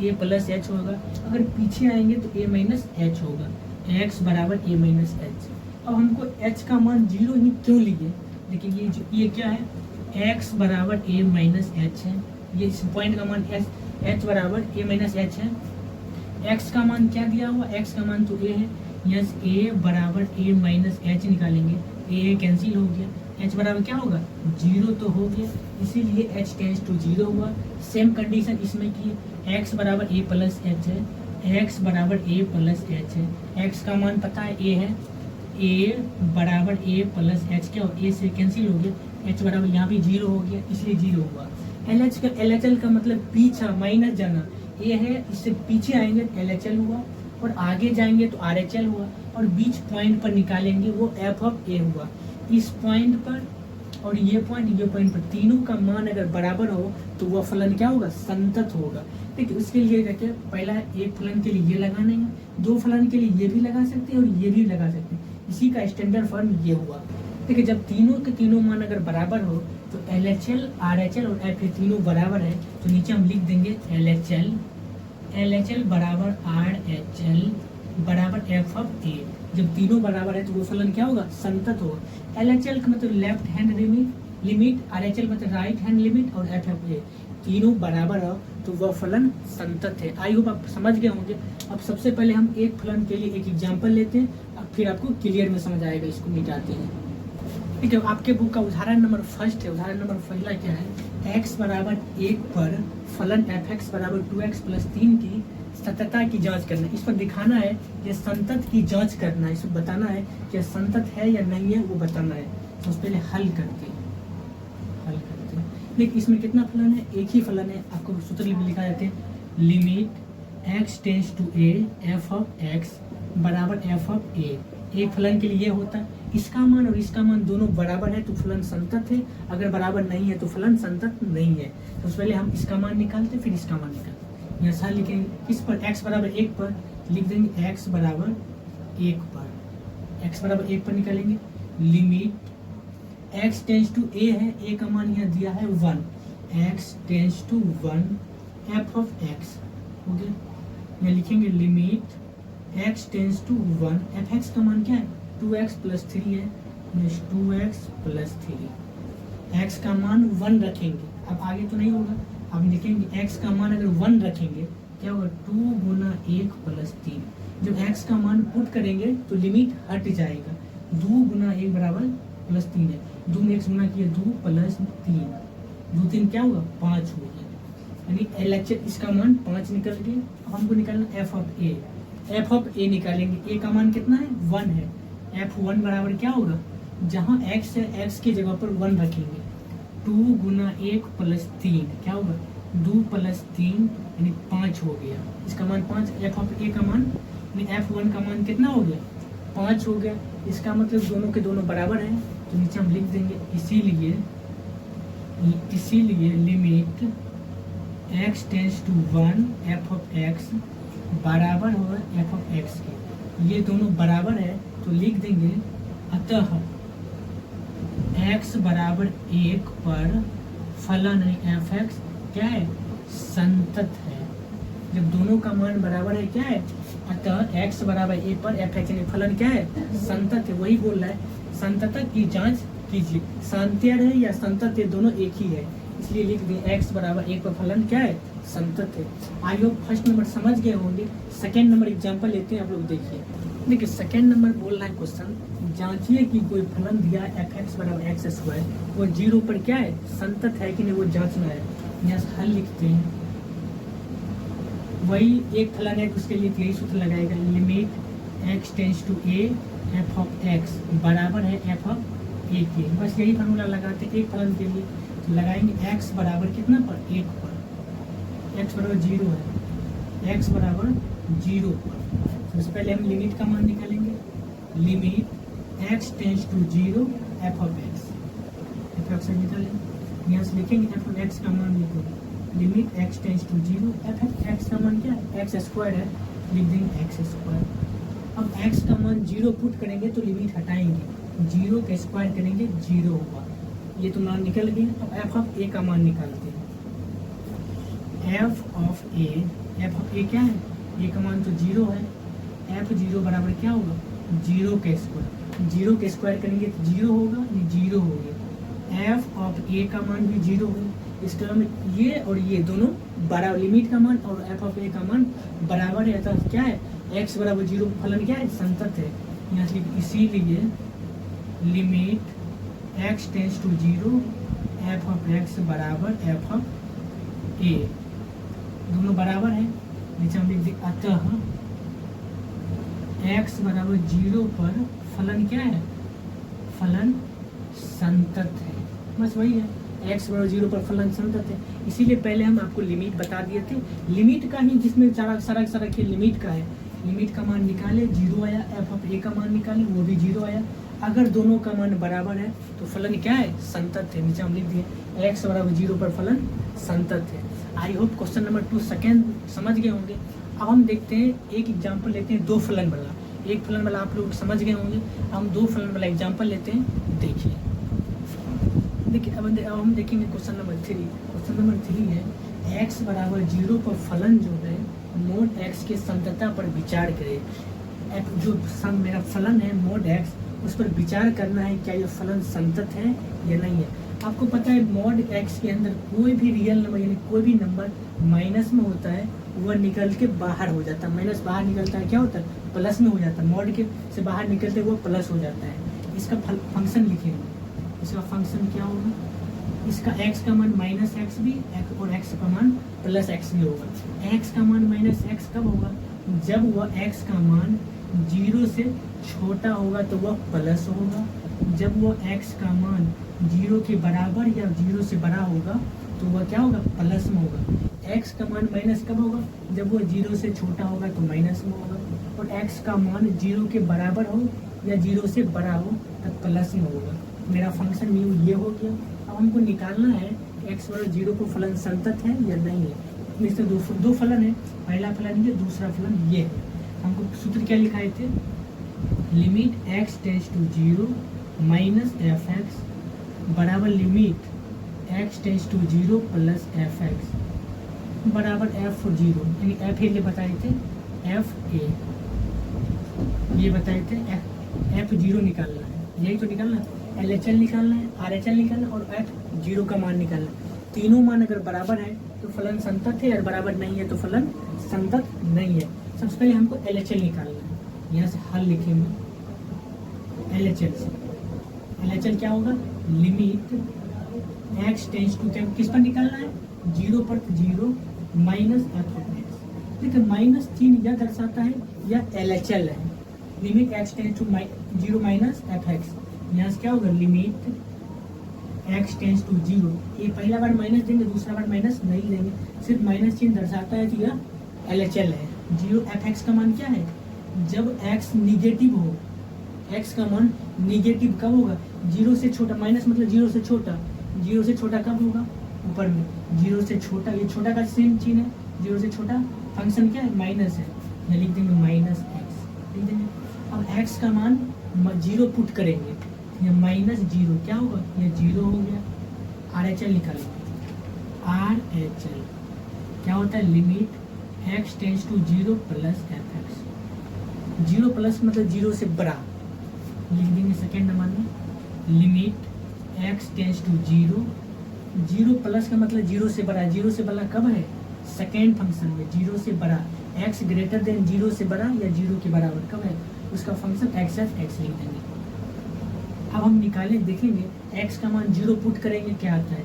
A: ए प्लस एच होगा। अगर पीछे आएंगे तो ए माइनस एच होगा, एक्स बराबर ए माइनस एच। अब हमको एच का मान 0 ही क्यों लिए, देखिए ये क्या है, एक्स बराबर ए माइनस एच है, ये इस पॉइंट का मान एच बराबर ए माइनस एच है। एक्स का मान क्या दिया हुआ, एक्स का मान तो ए है, यस ए बराबर ए माइनस एच निकालेंगे, ए कैंसिल हो गया, h बराबर क्या होगा 0 तो हो गया, इसीलिए h टेंस टू 0 हुआ। सेम कंडीशन इसमें की, x बराबर a प्लस एच है, x बराबर a प्लस एच है, x का मान पता है a है, a बराबर a प्लस एच क्या हो, a से कैंसिल हो गया, h बराबर यहाँ भी 0 हो गया, इसलिए 0 हुआ। LHL का मतलब पीछा माइनस जाना, a है इससे पीछे आएंगे LHL हुआ, और आगे जाएंगे तो RHL हुआ, और बीच पॉइंट पर निकालेंगे वो f ऑफ a हुआ। इस पॉइंट पर और ये पॉइंट पर तीनों का मान अगर बराबर हो तो वह फलन क्या होगा, संतत होगा। ठीक है, उसके लिए देखिए पहला एक फलन के लिए ये लगाना है, दो फलन के लिए ये भी लगा सकते हैं और ये भी लगा सकते हैं, इसी का स्टैंडर्ड फॉर्म ये हुआ। देखिए जब तीनों के तीनों मान अगर बराबर हो तो LHL RHL और f तीनों बराबर है, तो नीचे हम लिख देंगे LHL बराबर RHL बराबर f ऑफ a। जब तीनों बराबर है तो वो फलन क्या होगा, संतत होगा। LHL का मतलब लेफ्ट हैंड लिमिट, RHL मतलब राइट हैंड लिमिट, और f ऑफ a तीनों बराबर हो तो वह फलन संतत है। आई होप आप समझ गए होंगे। अब सबसे पहले हम एक फलन के लिए एक एग्जाम्पल लेते हैं, अब फिर आपको क्लियर में समझ आएगा, इसको मिटाते हैं। ठीक है, आपके बुक का उदाहरण नंबर फर्स्ट है। उदाहरण नंबर पहला क्या है, x बराबर 1 पर फलन fx बराबर 2x प्लस 3 की सततता की जांच करना है। इस पर दिखाना है ये संतत की जांच करना है, इसको बताना है कि संतत है या नहीं है, वो बताना है। तो उससे पहले हल करते हैं। देखिए इसमें कितना फलन है, एक ही फलन है, आपको सूत्र लिखा जाते हैं limit x tends to a f of x बराबर f ऑफ a। एक फलन के लिए ये होता है, इसका मान और इसका मान दोनों बराबर है तो फलन संतत है, अगर बराबर नहीं है तो फलन संतत नहीं है। तो उससे पहले हम इसका मान निकालते फिर इसका मान निकालते। यहाँ लिखेंगे इस पर x बराबर 1 पर लिख देंगे x बराबर 1 पर, x बराबर 1 पर निकालेंगे limit x tends to a है, a का मान यहाँ दिया है 1, x tends to 1 f of x हो गया। यहाँ लिखेंगे limit x tends to 1, fx का मान क्या है 2x प्लस 3 है, 2x प्लस 3, x का मान 1 रखेंगे। अब आगे तो नहीं होगा, अब लिखेंगे x का मान अगर 1 रखेंगे क्या होगा 2 गुना 1 प्लस 3। जब x का मान पुट करेंगे तो लिमिट हट जाएगा, 2 गुना 1 बराबर प्लस 3 है, 2 में x गुना किया 2 प्लस 3, 2 3 क्या होगा 5 हो गया, यानी LHL इसका मान 5 निकल गया। अब हमको निकालना f of a, f of a निकालेंगे, a का मान कितना है 1 है, f1 बराबर क्या होगा, जहाँ x है x की जगह पर 1 रखेंगे, 2 गुना 1 प्लस 3 क्या होगा 2 प्लस 3 यानी 5 हो गया, इसका मान 5। f ऑफ a का मान यानी f1 का मान कितना हो गया 5 हो गया, इसका मतलब दोनों के दोनों बराबर हैं, तो नीचे हम लिख देंगे इसीलिए limit x tends to 1 f of x बराबर होगा f ऑफ x के, ये दोनों बराबर है तो लिख देंगे अतः x बराबर 1 पर फलन fx क्या है संतत है। जब दोनों का मान बराबर है क्या है, अतः x बराबर a पर fx यानी फलन क्या है संतत है। वही बोल रहा है संतत की जांच कीजिए, शांतियर है या संतत है दोनों एक ही है, इसलिए लिख दें x बराबर 1 पर फलन क्या है संतत है। आई होप फर्स्ट नंबर समझ गए होंगे। सेकेंड नंबर एग्जांपल लेते हैं, आप लोग देखिए सेकेंड नंबर बोल रहा है क्वेश्चन, जांचिए कि कोई फलन दिया fx बराबर x स्क्वायर वो 0 पर क्या है संतत है कि नहीं, वो जांचना है। यहाँ हल लिखते हैं, वही एक फलन है उसके लिए यही सूत्र लगाएगा limit x tends to a f of x बराबर है एफ ऑफ ए के। बस यही फार्मूला लगाते एक फलन के लिए, तो लगाएंगे एक्स बराबर कितना पर, एक पर, एक्स बराबर 0 है, एक्स बराबर 0 पर। सबसे पहले हम लिमिट का मान निकालेंगे, limit x tends to 0 f of x, f of x निकालेंगे, यहाँ से लिखेंगे एफ ऑफ एक्स का मान लिखेंगे, limit x tends to 0 f of x का मान क्या है, एक्स स्क्वायर है, लिख देंगे एक्स स्क्वायर। अब एक्स का मान 0 पुट करेंगे तो लिमिट हटाएंगे, 0 का स्क्वायर करेंगे 0 होगा, ये तो मान निकल गया। अब एफ ऑफ ए का मान निकालते हैं, f of a, f of a क्या है, ए का मान तो 0 है, एफ 0 बराबर क्या होगा, 0 का स्क्वायर, 0 का स्क्वायर करेंगे तो 0 होगा, ये 0 हो गया। एफ ऑफ ए का मान भी 0 है, इस टर्म में ये और ये दोनों बराबर, लिमिट का मान और एफ ऑफ ए का मान बराबर है, अतः क्या है, एक्स बराबर 0 फलन क्या है, संतत है। यहाँ से इसीलिए limit x tends to 0 f of x बराबर एफ ऑफ ए, दोनों बराबर है, नीचे हम लिख दें अतः एक्स बराबर 0 पर फलन क्या है, फलन संतत है। बस वही है, एक्स बराबर 0 पर फलन संतत है, इसीलिए पहले हम आपको लिमिट बता दिए थे, लिमिट का ही जिसमें सारा खेल लिमिट का है, लिमिट का मान निकाले 0 आया, एफ ऑफ ए का मान निकाले वो भी 0 आया, अगर दोनों का मान बराबर है तो फलन क्या है, संतत है। नीचे हम लिख दिए एक्स बराबर 0 पर फलन संतत है। I hope question number 2 second समझ गए होंगे। अब हम देखते हैं एक एग्जाम्पल लेते हैं 2 फलन वाला, एक फलन वाला आप लोग समझ गए होंगे, हम 2 फलन वाला एग्जाम्पल लेते हैं, देखिए अब हम देखेंगे क्वेश्चन नंबर 3। क्वेश्चन नंबर 3 है एक्स बराबर 0 पर फलन जो है मोड एक्स के संततता पर विचार करें। जो मेरा फलन है मोड एक्स, उस पर विचार करना है क्या ये फलन संतत है या नहीं है। आपको पता है मोड एक्स के अंदर कोई भी रियल नंबर यानी कोई भी नंबर माइनस में होता है वह निकल के बाहर हो जाता है, माइनस बाहर निकलता है क्या होता है, प्लस में हो जाता है, मोड के से बाहर निकलते वो प्लस हो जाता है। इसका फंक्शन लिखेंगे, इसका फंक्शन क्या होगा, इसका x का मान माइनस एक्स भी और x का मान प्लस एक्स भी होगा। x का मान माइनस एक्स कब होगा, जब वह x का मान 0 से छोटा होगा तो वह प्लस होगा, जब वह x का मान 0 के बराबर या 0 से बड़ा होगा तो वह क्या होगा, प्लस में होगा। x का मान माइनस कब होगा, जब वह 0 से छोटा होगा तो माइनस में होगा, और x का मान 0 के बराबर हो या 0 से बड़ा हो तब प्लस में होगा। मेरा फंक्शन ये हो गया। अब हमको निकालना है x बराबर 0 को फलन संतत है या नहीं है। इसमें दो फलन है, पहला फलन ये, दूसरा फलन ये है। हमको सूत्र क्या लिखाए थे, limit x tends to 0 minus f x बराबर limit x tends to 0 plus f x बराबर एफ 0, यानी एफ ए बताए थे, एफ ए ये बताए थे, एफ 0 निकालना है, यही तो निकालना है, LHL निकालना है, RHL निकालना है और F0 का मान निकालना है। तीनों मान अगर बराबर है तो फलन संतत है और बराबर नहीं है तो फलन संतत नहीं है। सबसे पहले हमको LHL निकालना है, यहाँ से हल लिखेंगे LHL से। LHL क्या होगा, लिमिट x टेंस टू क्या, किस पर निकालना है, 0 पर, 0 माइनस एफ ऑफ एक्स। देखिए माइनस चिन्ह यह दर्शाता है यह LHL है, limit x tends to 0 minus f x. यहाँ से क्या होगा, लिमिट x टेंस टू 0, ये पहला बार माइनस देंगे, दूसरा बार माइनस नहीं देंगे, सिर्फ माइनस चिन्ह दर्शाता है कि यह LHL है। 0 एफ एक्स का मान क्या है, जब x निगेटिव हो, x का मान निगेटिव कब होगा, 0 से छोटा, माइनस मतलब 0 से छोटा, 0 से छोटा कब होगा, ऊपर में 0 से छोटा, ये छोटा का सेम चिन्ह है, 0 से छोटा फंक्शन क्या है, माइनस है, यहाँ लिख देंगे माइनस एक्स, लिख देंगे। अब x का मान 0 पुट करेंगे, ये माइनस 0 क्या होगा, ये 0 हो गया। RHL निकालेंगे, RHL क्या होता है, limit x tends to 0 plus f x, 0 plus मतलब 0 से बड़ा, लिख देंगे सेकेंड नंबर में, limit x tends to 0, 0 plus का मतलब 0 से बड़ा, 0 से बड़ा कब है, सेकेंड फंक्शन में, 0 से बड़ा, x ग्रेटर देन 0 से बड़ा या 0 के बराबर कब है, उसका फंक्शन x लिख देंगे। अब हम निकाले देखेंगे x का मान 0 पुट करेंगे क्या आता है,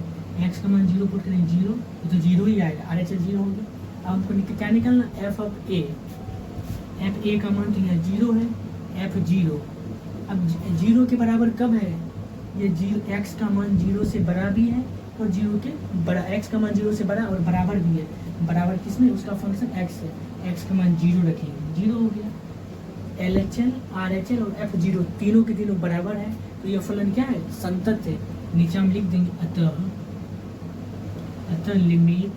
A: x का मान 0 पुट करेंगे 0, तो 0 ही आएगा, RHL 0 हो गया। अब हमको क्या निकालना, f of a, F A का मान तो यहाँ 0 है, एफ 0। अब 0 के बराबर कब है, ये 0 एक्स का मान 0 से बड़ा भी है और 0 के बड़ा, एक्स का मान 0 से बड़ा और बराबर भी है। बराबर किसमें, उसका फंक्शन एक्स है, एक्स का मान 0 रखेंगे, 0 हो गया। LHL RHL और F0 तीनों के तीनों बराबर है, तो ये फलन क्या है, संतत है। नीचे हम लिख देंगे अतः limit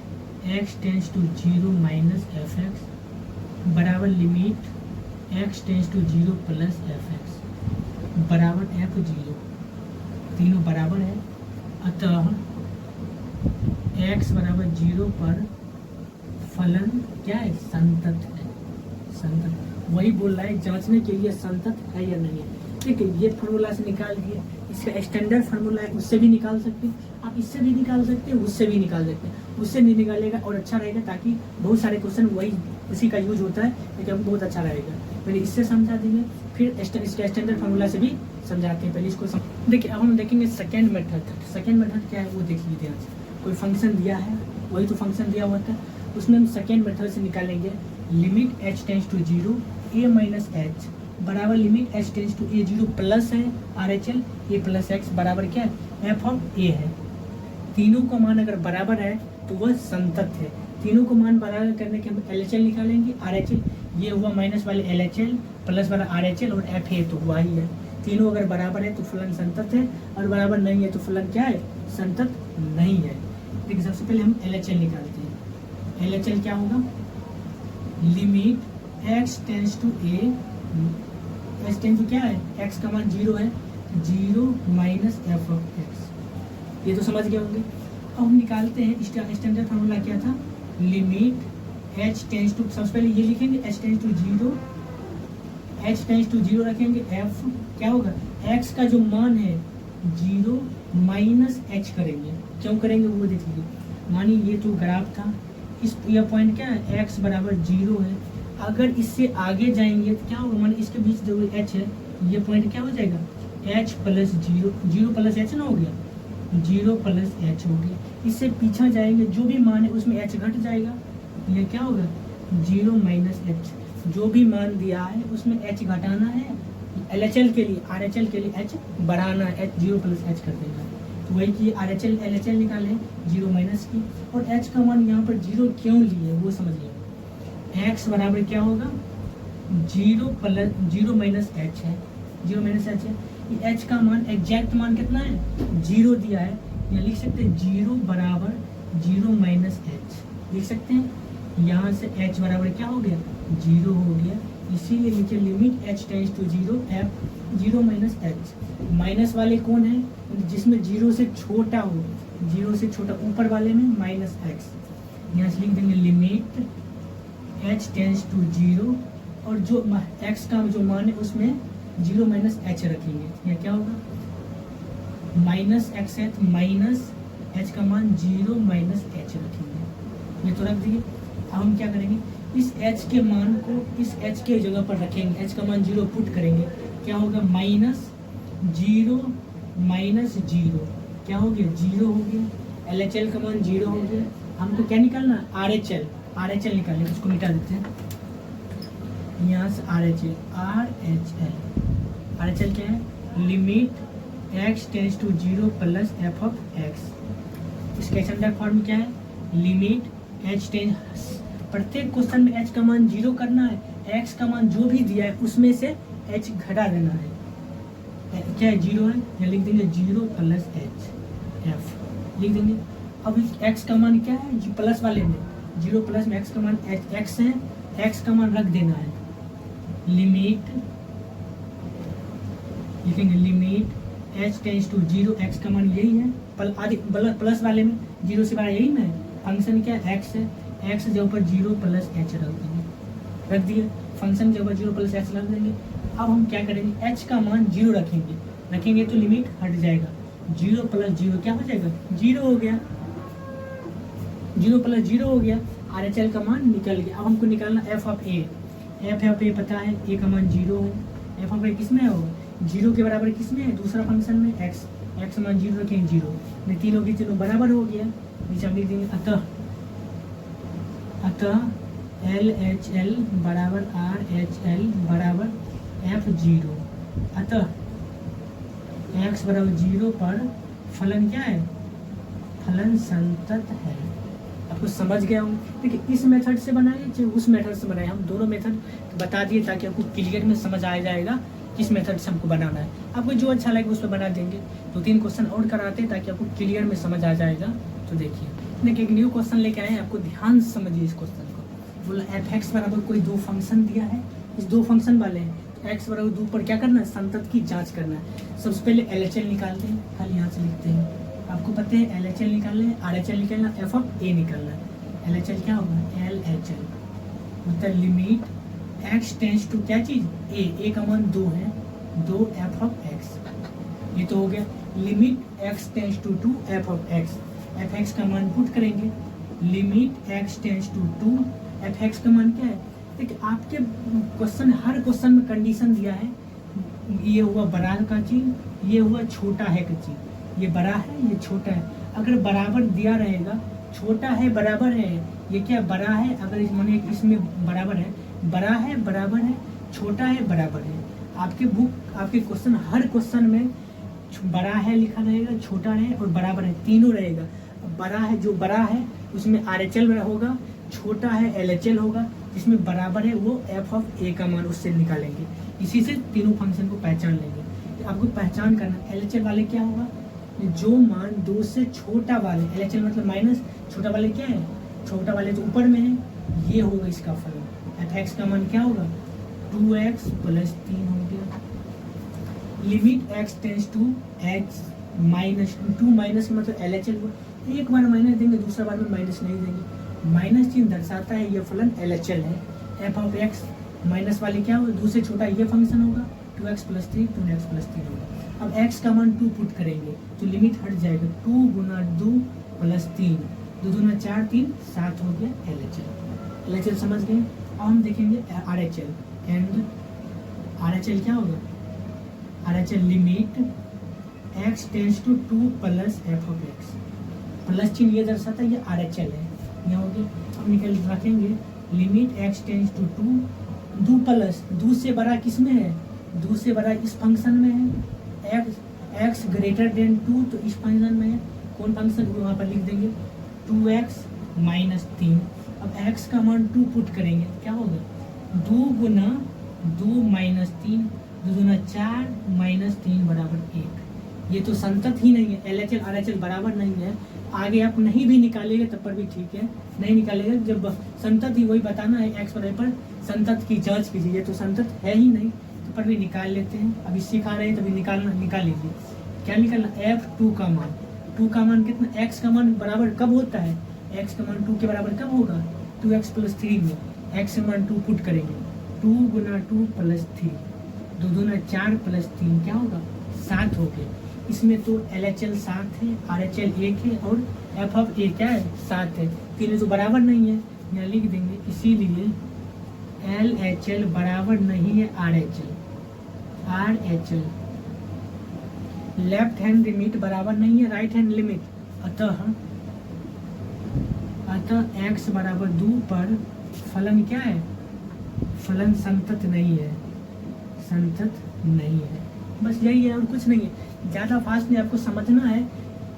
A: x tends to 0 minus f x बराबर limit x tends to 0 plus f x बराबर F0, तीनों बराबर है। अतः x बराबर 0 पर फलन क्या है, संतत है। संतत वही बोल रहा है जांचने के लिए संतत है या नहीं है। ठीक है, ये फार्मूला से निकाल दिए, इसका स्टैंडर्ड फार्मूला है, उससे भी निकाल सकते हैं आप, इससे भी निकाल सकते हैं, उससे भी निकाल सकते हैं। उससे नहीं निकालेगा और अच्छा रहेगा, ताकि बहुत सारे क्वेश्चन वही उसी का यूज होता है, लेकिन बहुत अच्छा रहेगा। पहले इससे समझा देंगे, फिर इसका स्टैंडर्ड फार्मूला से भी समझाते हैं। पहले इसको देखिए, अब हम देखेंगे सेकेंड मेथड। सेकेंड मेथड क्या है वो देख लीजिए। कोई फंक्शन दिया है, वही तो फंक्शन दिया हुआ था, उसमें हम सेकेंड मेथड से निकालेंगे। Limit h tends to 0 a minus h बराबर limit h tends to a 0 plus है RHL a प्लस एक्स बराबर क्या है, f ऑफ a है। तीनों का मान अगर बराबर है तो वह संतत है। तीनों को मान बराबर करने के हम LHL निकालेंगे, RHL ये हुआ माइनस वाले LHL प्लस वाला RHL और f a तो हुआ ही है। तीनों अगर बराबर है तो फलन संतत है, और बराबर नहीं है तो फलन क्या है, संतत नहीं है। देखिए, सबसे पहले हम LHL निकालते हैं। LHL क्या होगा, limit x tends to a, x tends to क्या है, x का मान 0 है, 0 माइनस एफ ऑफ एक्स। ये तो समझ गए होंगे। अब हम निकालते हैं स्टैंडर्ड फार्मूला क्या था, लिमिट h टेंस टू, सबसे पहले ये लिखेंगे h tends to 0, h tends to 0 रखेंगे, f क्या होगा, x का जो मान है 0 माइनस h करेंगे। क्यों करेंगे वो देख लीजिए। मानिए ये तो ग्राफ था, इस यह पॉइंट क्या है, x बराबर 0 है। अगर इससे आगे जाएंगे तो क्या होगा, मान इसके बीच जो h है, ये पॉइंट क्या हो जाएगा, h प्लस 0, 0 प्लस h ना हो गया, 0 प्लस h हो गया। इससे पीछे जाएंगे, जो भी मान है उसमें h घट जाएगा, ये क्या होगा, 0 माइनस h। जो भी मान दिया है उसमें h घटाना है, LHL के लिए, RHL के लिए h बढ़ाना है, h 0 प्लस h कर देगा। तो वही कि RHL LHL निकाले 0 माइनस की, और h का मान यहाँ पर 0 क्यों लिए वो समझिए। x बराबर क्या होगा, 0 माइनस h है, 0 माइनस h है। ये h का मान एग्जैक्ट मान कितना है, 0 दिया है, यहाँ लिख सकते हैं 0 बराबर 0 माइनस h लिख सकते हैं। यहाँ से h बराबर क्या हो गया, 0 हो गया। इसीलिए नीचे limit h tends to 0 f 0 minus h। माइनस वाले कौन है, जिसमें 0 से छोटा हो, 0 से छोटा, ऊपर वाले में माइनस x। यहाँ से लिख देंगे लिमिट h टेंस टू 0, और जो x का जो मान है उसमें 0 माइनस h रखेंगे। यह क्या होगा, माइनस x है तो माइनस h का मान 0 माइनस h रखेंगे। ये तो रख दिए। अब हम क्या करेंगे, इस h के मान को इस h के जगह पर रखेंगे, h का मान 0 पुट करेंगे, क्या होगा, माइनस 0 माइनस 0 क्या हो गया, 0 हो गया। LHL का मान 0 हो गया। हमको क्या निकालना है, RHL निकालेंगे, उसको मिटा देते हैं यहाँ से। RHL क्या है, limit x tends to 0 plus f of x. इसका स्टैंडर्ड फॉर्म क्या है, लिमिट h टेंस, प्रत्येक क्वेश्चन में h का मान 0 करना है, x का मान जो भी दिया है उसमें से h घटा देना है। क्या है, 0 है, या लिख देंगे 0 प्लस h f लिख देंगे। अब इस x का मान क्या है, प्लस वाले में 0 प्लस में x का मान x है, x का मान रख देना है। लिमिट लिखेंगे, limit h tends to 0, x का मान यही है, प्लस वाले में 0 से बड़ा यही ना है। फंक्शन क्या है, x है, x के ऊपर 0 प्लस h रख देंगे, रख दिए। फंक्शन के ऊपर 0 प्लस h रख देंगे। अब हम क्या करेंगे, h का मान 0 रखेंगे तो लिमिट हट जाएगा, 0 प्लस 0 क्या हो जाएगा, 0 हो गया, 0 प्लस 0 हो गया। RHL का मान निकल गया। अब हमको निकालना f of a, f of a पता है, a का मान 0 है, f ऑफ a किस में है, 0 के बराबर किस में है, दूसरा फंक्शन में x मान 0 रखेंगे 0, तीनों की तीनों बराबर हो गया। नीचे हम लिख देंगे अतः LHL बराबर RHL बराबर F0। अतः x बराबर 0 पर फलन क्या है, फलन संतत है। आपको समझ गया हूँ। देखिए इस मेथड से बनाए चाहे उस मेथड से बनाए, हम दोनों मेथड बता दिए ताकि आपको क्लियर में समझ आ जाएगा किस मेथड से हमको बनाना है। आपको जो अच्छा लगे उस पर बना देंगे। 2-3 क्वेश्चन और कराते हैं ताकि आपको क्लियर में समझ आ जाएगा। तो देखिए एक न्यू क्वेश्चन लेके आए हैं, आपको ध्यान से समझिए इस क्वेश्चन को। बोला f(x) बराबर कोई दो फंक्शन दिया है, इस दो फंक्शन वाले हैं, तो x बराबर 2 पर क्या करना है, संतत की जांच करना है। सबसे पहले LHL निकालते हैं, खाली यहाँ से लिखते हैं। आपको पता है LHL निकालना है, RHL निकालना, f(a) निकालना है। LHL क्या होगा, LHL मतलब लिमिट x टेंस टू क्या चीज, a का मान 2 है, 2 f(x), ये तो हो गया। Limit x tends to 2 f(x), f(x) का मान पुट करेंगे। Limit x tends to 2 f(x) का मान क्या है। देखिए आपके क्वेश्चन, हर क्वेश्चन में कंडीशन दिया है। ये हुआ बड़ा का चीज, ये हुआ छोटा है का चीज। ये बड़ा है, ये छोटा है। अगर बराबर दिया रहेगा, छोटा है बराबर है, ये क्या बड़ा है, अगर इस माने इसमें बराबर है, बड़ा है बराबर है, छोटा है बराबर है। आपके बुक, आपके क्वेश्चन, हर क्वेश्चन में बड़ा है लिखा रहेगा, छोटा है और बराबर है, तीनों रहेगा। बड़ा है, जो बड़ा है उसमें RHL होगा, छोटा है LHL होगा, जिसमें बराबर है वो f(a) का मान उससे निकालेंगे। इसी से तीनों फंक्शन को पहचान लेंगे। तो आपको पहचान करना, LHL वाले क्या होगा, जो मान 2 से छोटा वाले, LHL मतलब माइनस, छोटा वाले क्या है, छोटा वाले जो ऊपर में है, ये होगा इसका फलन। f(x) का मान क्या होगा, 2x + 3 हो गया। Limit x tends to x minus 2 minus मतलब LHL को एक बार माइनस देंगे, दूसरा बार में माइनस नहीं देंगे। माइनस चिन्ह दर्शाता है ये फलन LHL है। f(x) माइनस वाले क्या होगा, 2 से छोटा ये फंक्शन होगा, 2x + 3 2x + 3 होगा। अब x का मान 2 पुट करेंगे तो लिमिट हट जाएगा, 2 × 2 + 3, 2 दूना 4 3 7 हो गया LHL समझ गए। अब हम देखेंगे RHL, एंड RHL क्या होगा, RHL limit x tends to 2 + f(x), plus चिन्ह ये दर्शाता है ये RHL है, ये हो गया। अब निकल रखेंगे limit x tends to 2, 2 plus 2 से बड़ा किस में है, 2 से बड़ा इस फंक्शन में है, x ग्रेटर देन 2 तो इस फंक्शन में है। कौन फंक्शन, वहाँ पर लिख देंगे 2x - 3। अब x का मान 2 पुट करेंगे, क्या होगा, 2 × 2 - 3, 2 दूना 4 - 3 बराबर 1। ये तो संतत ही नहीं है, LHL RHL बराबर नहीं है। आगे आप नहीं भी निकालेंगे तब पर भी ठीक है, नहीं निकालेंगे, जब संतत ही वही बताना है, x बराबर संतत की जांच कीजिए। ये तो संतत है ही नहीं, तो पर भी निकाल लेते हैं। अभी सिखा रहे हैं तभी निकाल लीजिए। क्या निकालना, f(2) का मान, 2 का मान कितना, x का मान बराबर कब होता है, x का मान 2 के बराबर कब होगा, 2x + 3 में x का मान 2 पुट करेंगे, 2 × 2 + 3, 2 दूना 4 + 3 क्या होगा, 7 हो गया। इसमें तो LHL 7 है, RHL 1 है और f(a) क्या है, 7 है। तीनों तो बराबर नहीं है, यहाँ लिख देंगे। इसीलिए LHL बराबर नहीं है RHL लेफ्ट हैंड लिमिट बराबर नहीं है राइट हैंड लिमिट। अतः x बराबर 2 पर फलन क्या है, फलन संतत नहीं है, संतत नहीं है। बस यही है और कुछ नहीं है। ज़्यादा फास्ट नहीं, आपको समझना है।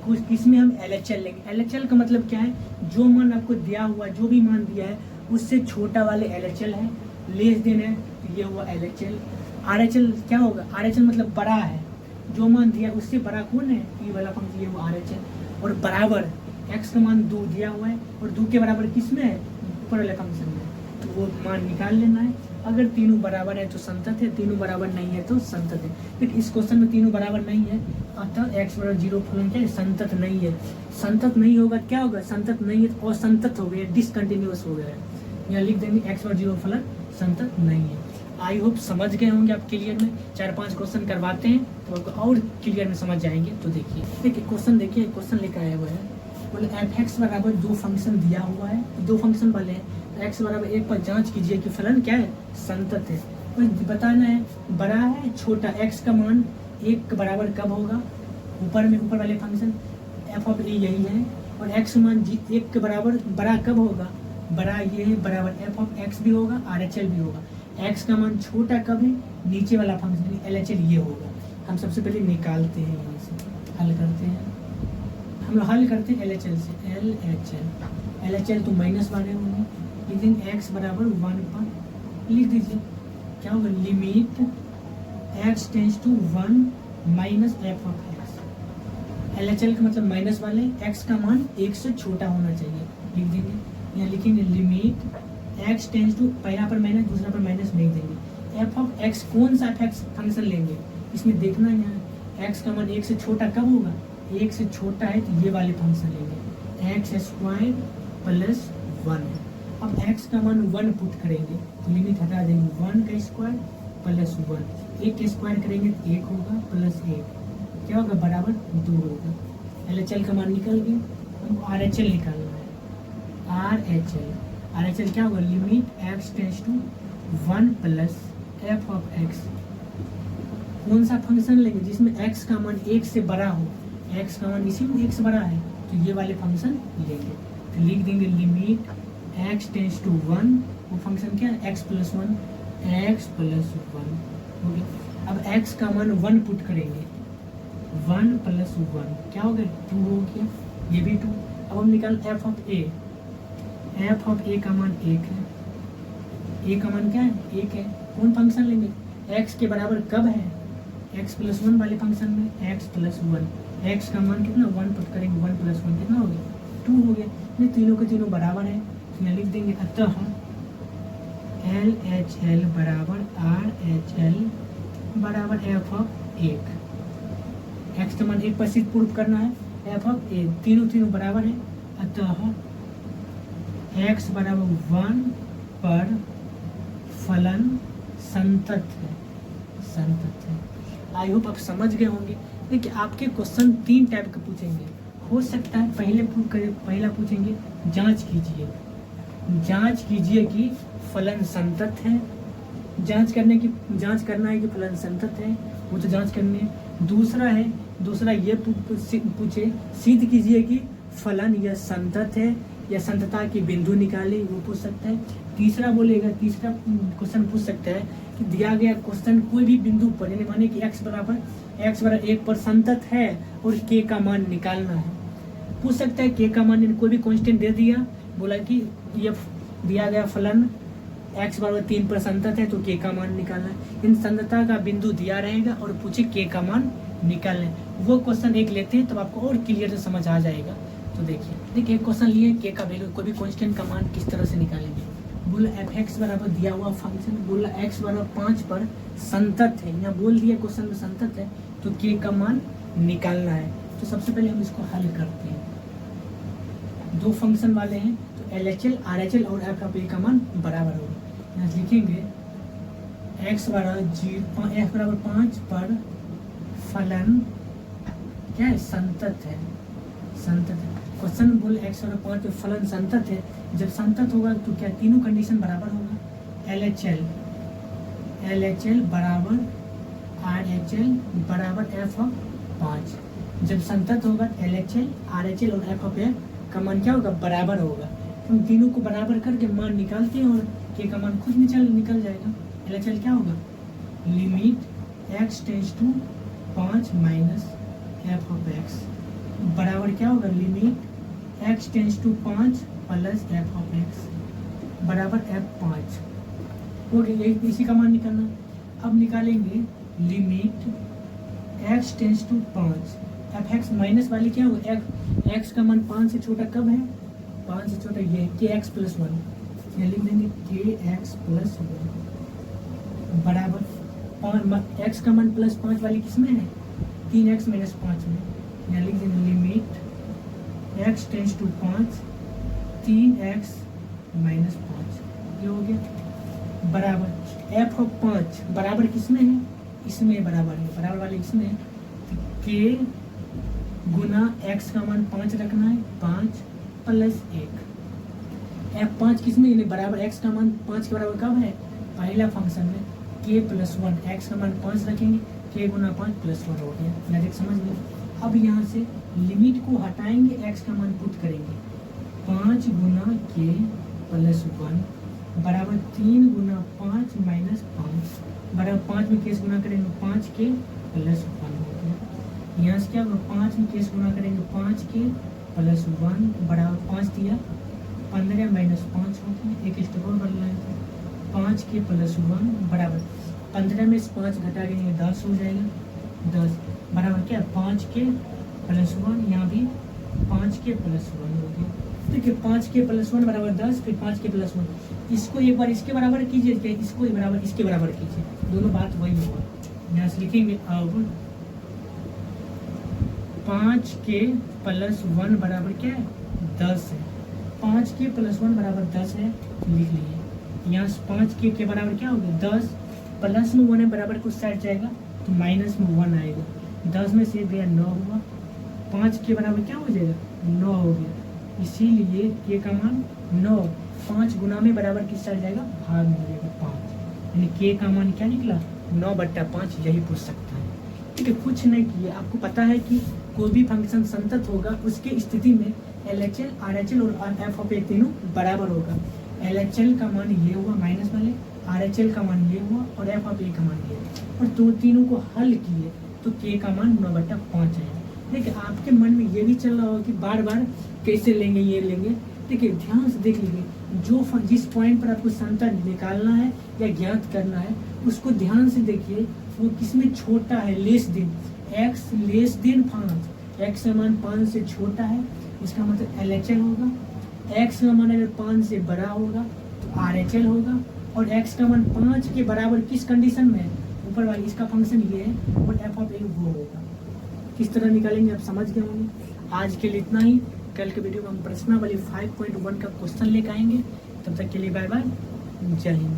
A: कुछ इसमें हम LHL लेंगे। LHL का मतलब क्या है, जो मान आपको दिया हुआ, जो भी मान दिया है उससे छोटा वाले LHL है, लेस देन है तो ये हुआ LHL। RHL क्या होगा, RHL मतलब बड़ा है, जो मान दिया उससे बड़ा कौन है, ये वाला फंक्शन, ये हुआ RHL। और बराबर x का मान 2 दिया हुआ है और 2 के बराबर किस में है, ऊपर वाले फंक्शन में, तो वो मान निकाल लेना है। अगर तीनों बराबर है तो संतत है, तीनों बराबर नहीं है तो संतत है। लेकिन इस क्वेश्चन में तीनों बराबर नहीं है, अतः x बराबर 0 फलन क्या है, संतत नहीं है। संतत नहीं होगा क्या होगा, संतत नहीं है और संतत हो गया, डिसकंटिन्यूअस हो गया है। यहाँ लिख देंगे x बराबर 0 फलन संतत नहीं है। आई होप समझ गए होंगे आप क्लियर में। 4-5 क्वेश्चन करवाते हैं तो आपको और क्लियर में समझ जाएंगे। तो देखिए क्वेश्चन, देखिए क्वेश्चन लेकर आया हुआ है, बोले f(x) बराबर 2 फंक्शन दिया हुआ है, 2 फंक्शन वाले हैं, x बराबर 1 पर जांच कीजिए कि फलन क्या है, संतत है। और बताना है बड़ा है छोटा, x का मान 1 के बराबर कब होगा, ऊपर वाले फंक्शन f(a) यही है, और x मान 1 के बराबर बड़ा कब होगा, बड़ा ये है बराबर एफ ऑफ एक्स भी होगा, आर एच एल भी होगा। एक्स का मान छोटा कब है, नीचे वाला फंक्शन एल एच एल ये होगा। हम सबसे पहले निकालते हैं, यहाँ से हल करते हैं। हम लोग हल करते हैं एल एच एल से, एल एच एल तो माइनस वाले होंगे, लेकिन एक्स बराबर 1 पर लिख दीजिए। क्या होगा, limit x tends to 1 minus f of x. L H L का मतलब माइनस वाले, एक्स का मान 1 से छोटा होना चाहिए, लिख देंगे। यहाँ लिखेंगे लिमिट एक्स टेंस टू, पहला पर माइनस दूसरा पर माइनस लिख देंगे। एफ ऑफ एक्स कौन सा एफ फंक्शन लेंगे, इसमें देखना है। यहाँ एक्स का मान 1 से छोटा कब होगा, 1 से छोटा है तो ये वाले फंक्शन लेंगे, एक्स स्क्वायर प्लस 1 है। अब x का मान 1 पुट करेंगे तो लिमिट हटा देंगे, 1 का स्क्वायर प्लस 1, 1 का स्क्वायर करेंगे तो 1 होगा प्लस 1, क्या होगा बराबर 2 होगा। एल एच एल का मान निकल गया। हमको आर एच एल निकालना है, आर एच एल क्या होगा, limit x tends to 1 plus f of x. कौन सा फंक्शन लेंगे जिसमें x का मान 1 से बड़ा हो, x का मान इसी में 1 से बड़ा है तो ये वाले फंक्शन लेंगे। तो लिख देंगे लिमिट x टेंस टू 1, वो फंक्शन क्या है x प्लस 1, x प्लस 1 हो गया। अब x का मान 1 पुट करेंगे, 1 प्लस 1 क्या हो गया 2 हो गया, ये भी 2। अब हम निकाल f of a, f of a का मान 1 है, a का मान क्या है 1 है। कौन फंक्शन लेंगे, x के बराबर कब है, x प्लस 1 वाले फंक्शन में, x प्लस 1, x का मान कितना 1 पुट करेंगे, 1 प्लस 1 कितना हो गया 2 हो गया। ये तीनों के तीनों बराबर है, यहाँ लिख देंगे। अतः एल एच एल बराबर आर एच एल बराबर एफ ऑफ 1, एक्स का मान 1 पर सिर्फ प्रूफ करना है, एफ ऑफ 1 तीनों बराबर है। अतः एक्स बराबर 1 पर फलन संतत है। आई होप आप समझ गए होंगे। देखिए आपके क्वेश्चन 3 टाइप के पूछेंगे, हो सकता है पहला पूछेंगे जांच कीजिए कि फलन संतत है, जांच करना है कि फलन संतत है, वो तो जांच करनी है। दूसरा ये पूछे सिद्ध कीजिए कि फलन यह संतत है या संतता की बिंदु निकाले, वो पूछ सकता है। तीसरा क्वेश्चन पूछ सकता है कि दिया गया क्वेश्चन कोई भी बिंदु पर, यानी माने कि x बराबर 1 पर संतत है और k का मान निकालना है। पूछ सकता है k का मान, कोई भी कांस्टेंट दे दिया, बोला कि ये दिया गया फलन x बराबर 3 पर संतत है तो k का मान निकालना है। इन संतता का बिंदु दिया रहेगा और पूछे k का मान निकालना है। वो क्वेश्चन एक लेते हैं तब आपको और क्लियर से समझ आ जाएगा। तो देखिए एक क्वेश्चन लिए k का वैल्यू, कोई भी कांस्टेंट का मान किस तरह से निकालेंगे। बोला एफ एक्स बराबर दिया हुआ फंक्शन, बोला x बराबर 5 पर संतत है, यहाँ बोल दिया क्वेश्चन में संतत है तो k का मान निकालना है। तो सबसे पहले हम इसको हल करते हैं। 2 फंक्शन वाले हैं तो L H L, R H L और एफ ऑफ ए का मान बराबर होगा। यहाँ लिखेंगे x बराबर 5 पर फलन क्या है संतत है। क्वेश्चन बोले x बराबर 5 पर फलन संतत है, जब संतत होगा तो क्या तीनों कंडीशन बराबर होगा। एल एच एल बराबर आर एच एल बराबर एफ ऑफ 5, जब संतत होगा L H L, R H L और एफ ऑफ ए का मान क्या होगा बराबर होगा। तो तीनों को बराबर करके मान निकालते हैं और के का मान खुद निकल जाएगा। एल एच एल क्या होगा, limit x tends to 5 minus f of x बराबर क्या होगा, limit x tends to 5 plus f of x बराबर f5 हो गया। इसी का मान निकालना। अब निकालेंगे limit x tends to 5, f x minus वाली क्या होगा, x का मान 5 से छोटा कब है, 5 से छोटा ये के एक्स प्लस 1, लिख देंगे के एक्स प्लस 1 बराबर x का मान प्लस 5 वाली किसमें है, 3x माइनस 5 में। यहाँ लिख देंगे limit x tends to 5 3x minus 5, ये हो गया बराबर एफ ऑफ 5 बराबर किसमें है, इसमें बराबर है, बराबर वाले इसमें है। के गुना x का मान 5 रखना है, 5 प्लस 1 f5 किसमें, यानी बराबर x का मान 5 के बराबर कब है, पहला फंक्शन में k प्लस 1, x का मान 5 रखेंगे, k गुना 5 प्लस 1 हो गया। लॉजिक समझ लो। अब यहाँ से लिमिट को हटाएंगे, x का मान पुट करेंगे, 5 गुना k प्लस 1 बराबर 3 गुना 5 माइनस 5 बराबर 5 में केस गुना करेंगे 5 के प्लस 1 हो गया। यहाँ से क्या होगा 5 में केस गुना करेंगे 5 के प्लस 1 बराबर 5 दिया 15 माइनस 5 हो गया। एक स्टेप और बदलाएंगे 5 के प्लस 1 बराबर 15 में से 5 घटा देंगे 10 हो जाएगा। 10 बराबर क्या 5 के प्लस 1 यहाँ भी 5 के प्लस 1 हो गया। देखिए 5 के प्लस 1 बराबर 10 फिर 5 के प्लस 1 इसको एक बार इसके बराबर कीजिए क्या इसको बराबर इसके बराबर कीजिए दोनों बात वही होगा। यहाँ से लिखेंगे अब 5 के प्लस 1 बराबर क्या है 10 है। 5 के प्लस 1 बराबर 10 है लिख लीजिए। यहाँ से 5 के बराबर क्या हो गया 10 प्लस में 1 है बराबर कुछ साइड जाएगा तो माइनस में 1 आएगा। 10 में से गया 9 हुआ 5 के बराबर क्या हो जाएगा 9 हो गया। इसीलिए के का मान 9 5 गुना में बराबर किस साइड जाएगा भाग में हो जाएगा 5 यानी के का मान क्या निकला 9/5 यही पूछ सकता है। ठीक है कुछ नहीं किए आपको पता है कि कोई भी फंक्शन संतत होगा उसके स्थिति में LHL RHL और एफ ऑफ ए तीनों बराबर होगा। LHL का मान ये हुआ माइनस वाले RHL का मान ये हुआ और एफ ऑफ ए का मान ये और दो तीनों को हल किए तो के का मान 9/5 आया। देखिए आपके मन में ये भी चल रहा होगा कि बार बार कैसे लेंगे ये लेंगे। देखिए ध्यान से देख लीजिए जो जिस पॉइंट पर आपको संतर निकालना है या ज्ञात करना है उसको ध्यान से देखिए वो किसमें छोटा है less than x less than 5 x का मान 5 से छोटा है इसका मतलब LHL होगा। x का मान अगर 5 से बड़ा होगा तो RHL होगा और x का मान 5 के बराबर किस कंडीशन में है ऊपर वाली इसका फंक्शन ये है और एफ ऑफ ए वो होगा। किस तरह निकालेंगे आप समझ गए होंगे। आज के लिए इतना ही। कल के वीडियो में हम प्रश्नावली 5.1 का क्वेश्चन लेकर आएंगे। तब तक के लिए बाय बाय जय हिंद।